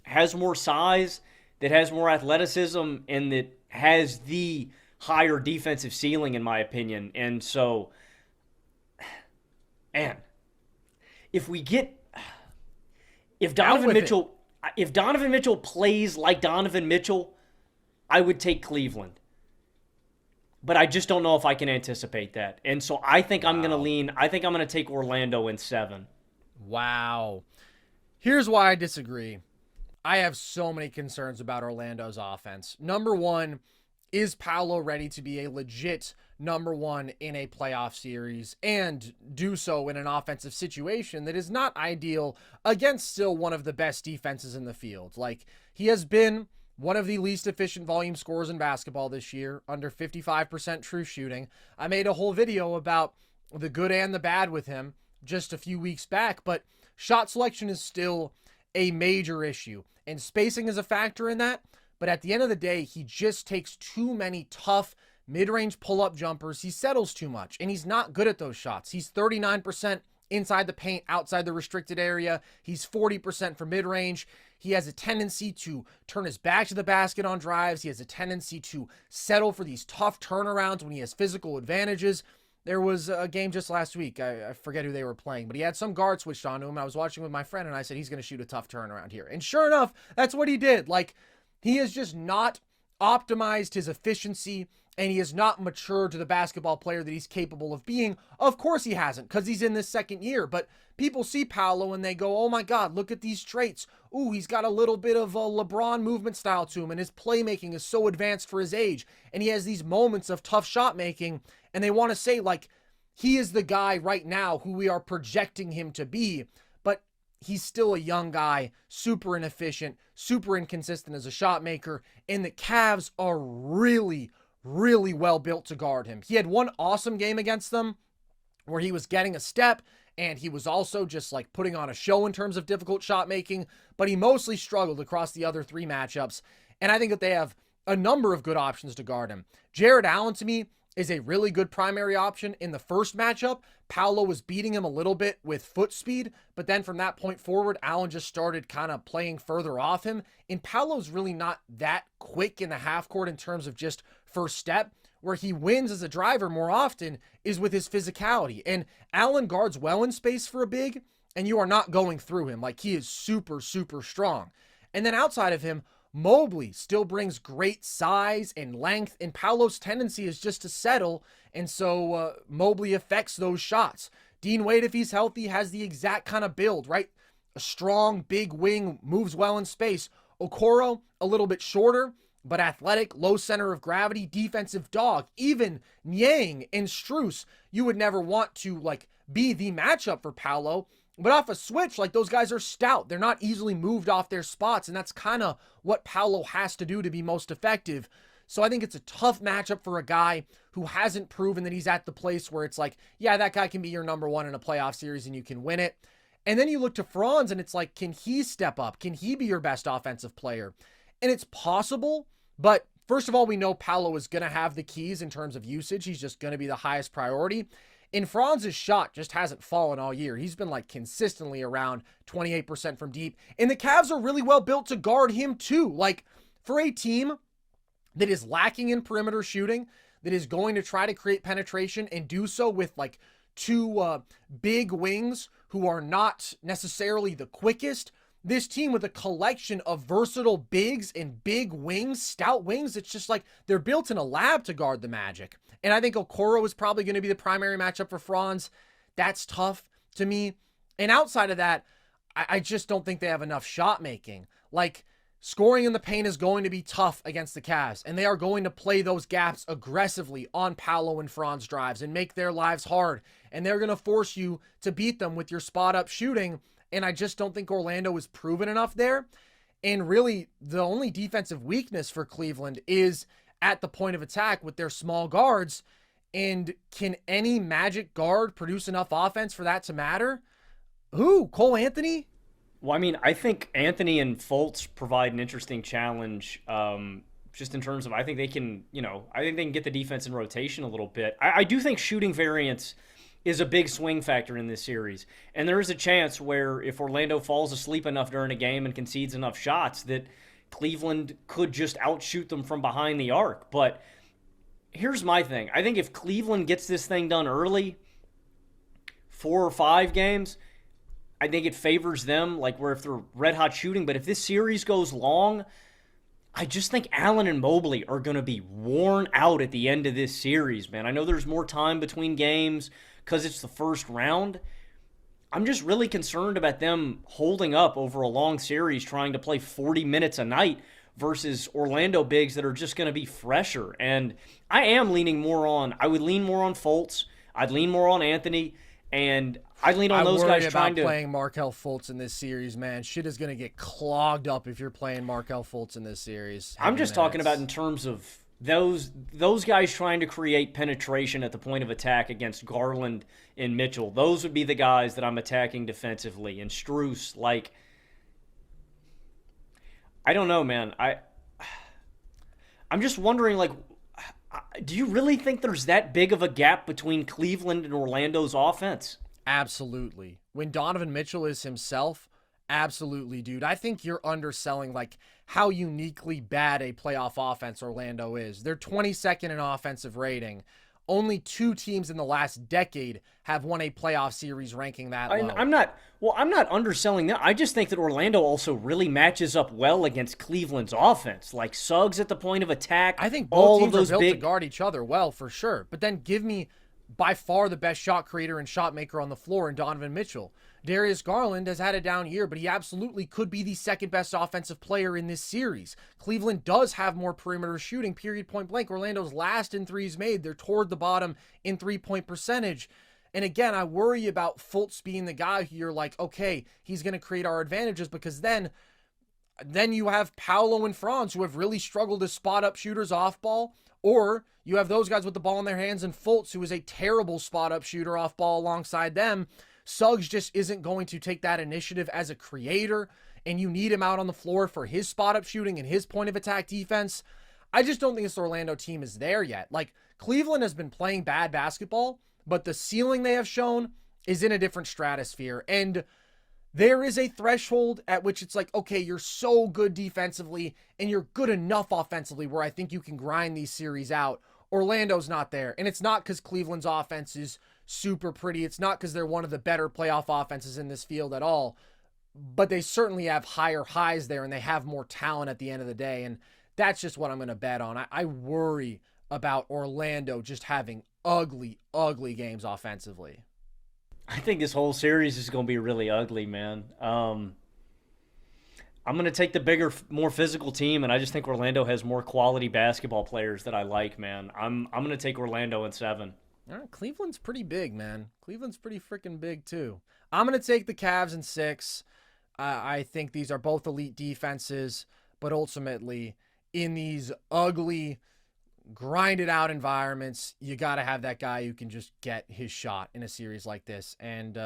has more size, that has more athleticism, and that has the higher defensive ceiling, in my opinion. And so, man, if Donovan Mitchell plays like Donovan Mitchell, I would take Cleveland. But I just don't know if I can anticipate that. And so I think I'm going to take Orlando in 7. Wow. Here's why I disagree. I have so many concerns about Orlando's offense. Number one, is Paolo ready to be a legit number one in a playoff series and do so in an offensive situation that is not ideal against still one of the best defenses in the field? Like, he has been one of the least efficient volume scorers in basketball this year, under 55% true shooting. I made a whole video about the good and the bad with him just a few weeks back, but shot selection is still a major issue, and spacing is a factor in that. But at the end of the day, he just takes too many tough mid-range pull-up jumpers. He settles too much, and he's not good at those shots. He's 39% inside the paint, outside the restricted area. He's 40% for mid-range. He has a tendency to turn his back to the basket on drives. He has a tendency to settle for these tough turnarounds when he has physical advantages. There was a game just last week. I forget who they were playing, but he had some guard switched on to him. I was watching with my friend, and I said, he's going to shoot a tough turnaround here. And sure enough, that's what he did. Like, he has just not optimized his efficiency, and he has not matured to the basketball player that he's capable of being. Of course he hasn't, because he's in this second year. But people see Paolo and they go, oh my God, look at these traits. Ooh, he's got a little bit of a LeBron movement style to him, and his playmaking is so advanced for his age. And he has these moments of tough shot making, and they want to say, like, he is the guy right now who we are projecting him to be. But he's still a young guy, super inefficient, super inconsistent as a shot maker, and the Cavs are really, really well built to guard him. He had one awesome game against them where he was getting a step, and he was also just like putting on a show in terms of difficult shot making, but he mostly struggled across the other 3 matchups. And I think that they have a number of good options to guard him. Jared Allen, to me, is a really good primary option. In the first matchup, Paolo was beating him a little bit with foot speed, but then from that point forward, Allen just started kind of playing further off him. And Paolo's really not that quick in the half court in terms of just first step. Where he wins as a driver more often is with his physicality. And Allen guards well in space for a big, and you are not going through him. Like, he is super, super strong. And then outside of him, Mobley still brings great size and length, and Paolo's tendency is just to settle, and so Mobley affects those shots. Dean Wade, if he's healthy, has the exact kind of build, right? A strong, big wing, moves well in space. Okoro, a little bit shorter, but athletic, low center of gravity, defensive dog. Even Niang and Strus, you would never want to, like, be the matchup for Paolo. But off a switch, like, those guys are stout. They're not easily moved off their spots, and that's kind of what Paolo has to do to be most effective. So I think it's a tough matchup for a guy who hasn't proven that he's at the place where it's like, yeah, that guy can be your number one in a playoff series and you can win it. And then you look to Franz, and it's like, can he step up? Can he be your best offensive player? And it's possible, but first of all, we know Paolo is going to have the keys in terms of usage. He's just going to be the highest priority. And Franz's shot just hasn't fallen all year. He's been like consistently around 28% from deep. And the Cavs are really well built to guard him too. Like, for a team that is lacking in perimeter shooting, that is going to try to create penetration and do so with like 2 big wings who are not necessarily the quickest, this team with a collection of versatile bigs and big wings, stout wings, it's just like they're built in a lab to guard the Magic. And I think Okoro is probably going to be the primary matchup for Franz. That's tough to me. And outside of that, I just don't think they have enough shot making. Like, scoring in the paint is going to be tough against the Cavs, and they are going to play those gaps aggressively on Paolo and Franz drives and make their lives hard. And they're going to force you to beat them with your spot up shooting. And I just don't think Orlando is proven enough there. And really, the only defensive weakness for Cleveland is at the point of attack with their small guards. And can any Magic guard produce enough offense for that to matter? Who? Cole Anthony? Well, I mean, I think Anthony and Fultz provide an interesting challenge. Just in terms of, I think they can, I think they can get the defense in rotation a little bit. I do think shooting variance is a big swing factor in this series. And there is a chance where if Orlando falls asleep enough during a game and concedes enough shots that Cleveland could just outshoot them from behind the arc. But here's my thing. I think if Cleveland gets this thing done early, 4 or 5 games, I think it favors them, like where if they're red hot shooting. But if this series goes long, I just think Allen and Mobley are going to be worn out at the end of this series, man. I know there's more time between games because it's the first round. I'm just really concerned about them holding up over a long series trying to play 40 minutes a night versus Orlando bigs that are just going to be fresher. And I would lean more on Fultz. I'd lean more on Anthony. And I'd lean on those guys trying to playing Markelle Fultz in this series, man. Shit is going to get clogged up if you're playing Markelle Fultz in this series. I'm just talking about in terms of those guys trying to create penetration at the point of attack against Garland and Mitchell. Those would be the guys that I'm attacking defensively. And Strus, I don't know, man. I'm just wondering, do you really think there's that big of a gap between Cleveland and Orlando's offense? Absolutely. When Donovan Mitchell is himself, absolutely, dude. I think you're underselling how uniquely bad a playoff offense Orlando is. They're 22nd in offensive rating. Only 2 teams in the last decade have won a playoff series ranking that low. I'm not underselling that. I just think that Orlando also really matches up well against Cleveland's offense. Like Suggs at the point of attack. I think both teams are built to guard each other well, for sure. But then give me by far the best shot creator and shot maker on the floor in Donovan Mitchell. Darius Garland has had a down year, but he absolutely could be the second best offensive player in this series. Cleveland does have more perimeter shooting, period, point blank. Orlando's last in threes made. They're toward the bottom in three-point percentage. And again, I worry about Fultz being the guy who you're like, okay, he's going to create our advantages, because then you have Paolo and Franz who have really struggled as spot-up shooters off ball, or you have those guys with the ball in their hands and Fultz, who is a terrible spot-up shooter off ball alongside them. Suggs just isn't going to take that initiative as a creator, and you need him out on the floor for his spot-up shooting and his point-of-attack defense. I just don't think this Orlando team is there yet. Cleveland has been playing bad basketball, but the ceiling they have shown is in a different stratosphere. And there is a threshold at which it's okay, you're so good defensively and you're good enough offensively where I think you can grind these series out. Orlando's not there. And it's not because Cleveland's offense is super pretty. It's not because they're one of the better playoff offenses in this field at all. But they certainly have higher highs there, and they have more talent at the end of the day. And that's just what I'm going to bet on. I worry about Orlando just having ugly, ugly games offensively. I think this whole series is going to be really ugly, man. I'm going to take the bigger, more physical team, and I just think Orlando has more quality basketball players that I like, man. I'm going to take Orlando in 7. All right, Cleveland's pretty big, man. Cleveland's pretty freaking big, too. I'm going to take the Cavs in 6. I think these are both elite defenses, but ultimately, in these ugly, grinded-out environments, you got to have that guy who can just get his shot in a series like this. And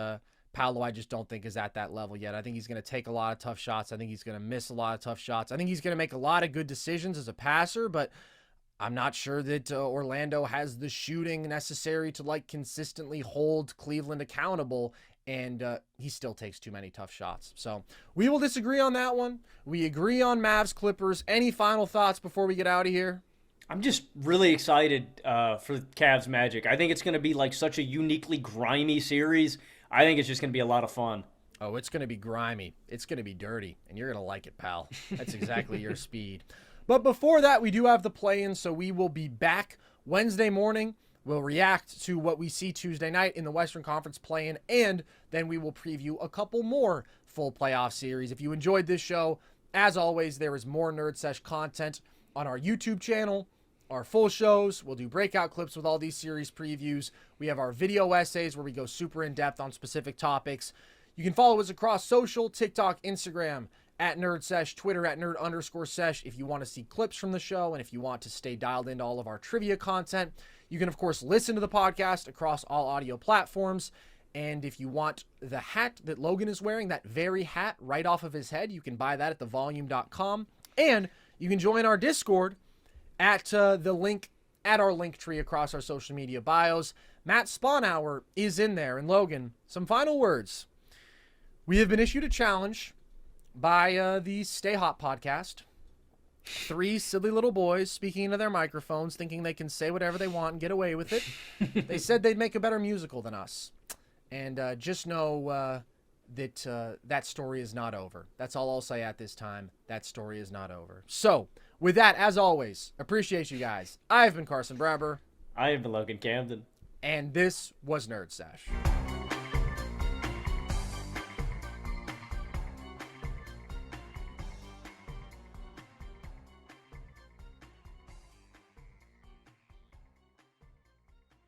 Paolo, I just don't think is at that level yet. I think he's going to take a lot of tough shots. I think he's going to miss a lot of tough shots. I think he's going to make a lot of good decisions as a passer, but I'm not sure that Orlando has the shooting necessary to consistently hold Cleveland accountable, and he still takes too many tough shots. So we will disagree on that one. We agree on Mavs Clippers. Any final thoughts before we get out of here? I'm just really excited for Cavs Magic. I think it's going to be such a uniquely grimy series. I think it's just going to be a lot of fun. Oh, it's going to be grimy. It's going to be dirty, and you're going to like it, pal. That's exactly your speed. But before that, we do have the play-in, so we will be back Wednesday morning. We'll react to what we see Tuesday night in the Western Conference play-in, and then we will preview a couple more full playoff series. If you enjoyed this show, as always, there is more Nerd Sesh content on our YouTube channel, our full shows. We'll do breakout clips with all these series previews. We have our video essays where we go super in-depth on specific topics. You can follow us across social, TikTok, Instagram, at Nerd Sesh, Twitter at Nerd_Sesh if you want to see clips from the show and if you want to stay dialed into all of our trivia content. You can, of course, listen to the podcast across all audio platforms. And if you want the hat that Logan is wearing, that very hat right off of his head, you can buy that at thevolume.com. And you can join our Discord at the link at our link tree across our social media bios. Matt Spawnhour is in there. And Logan, some final words. We have been issued a challenge by the Stay Hot podcast. 3 silly little boys speaking into their microphones, thinking they can say whatever they want and get away with it. They said they'd make a better musical than us. And just know that that story is not over. That's all I'll say at this time. That story is not over. So, with that, as always, appreciate you guys. I've been Carson Brabber. I have been Logan Camden. And this was Nerd Sesh.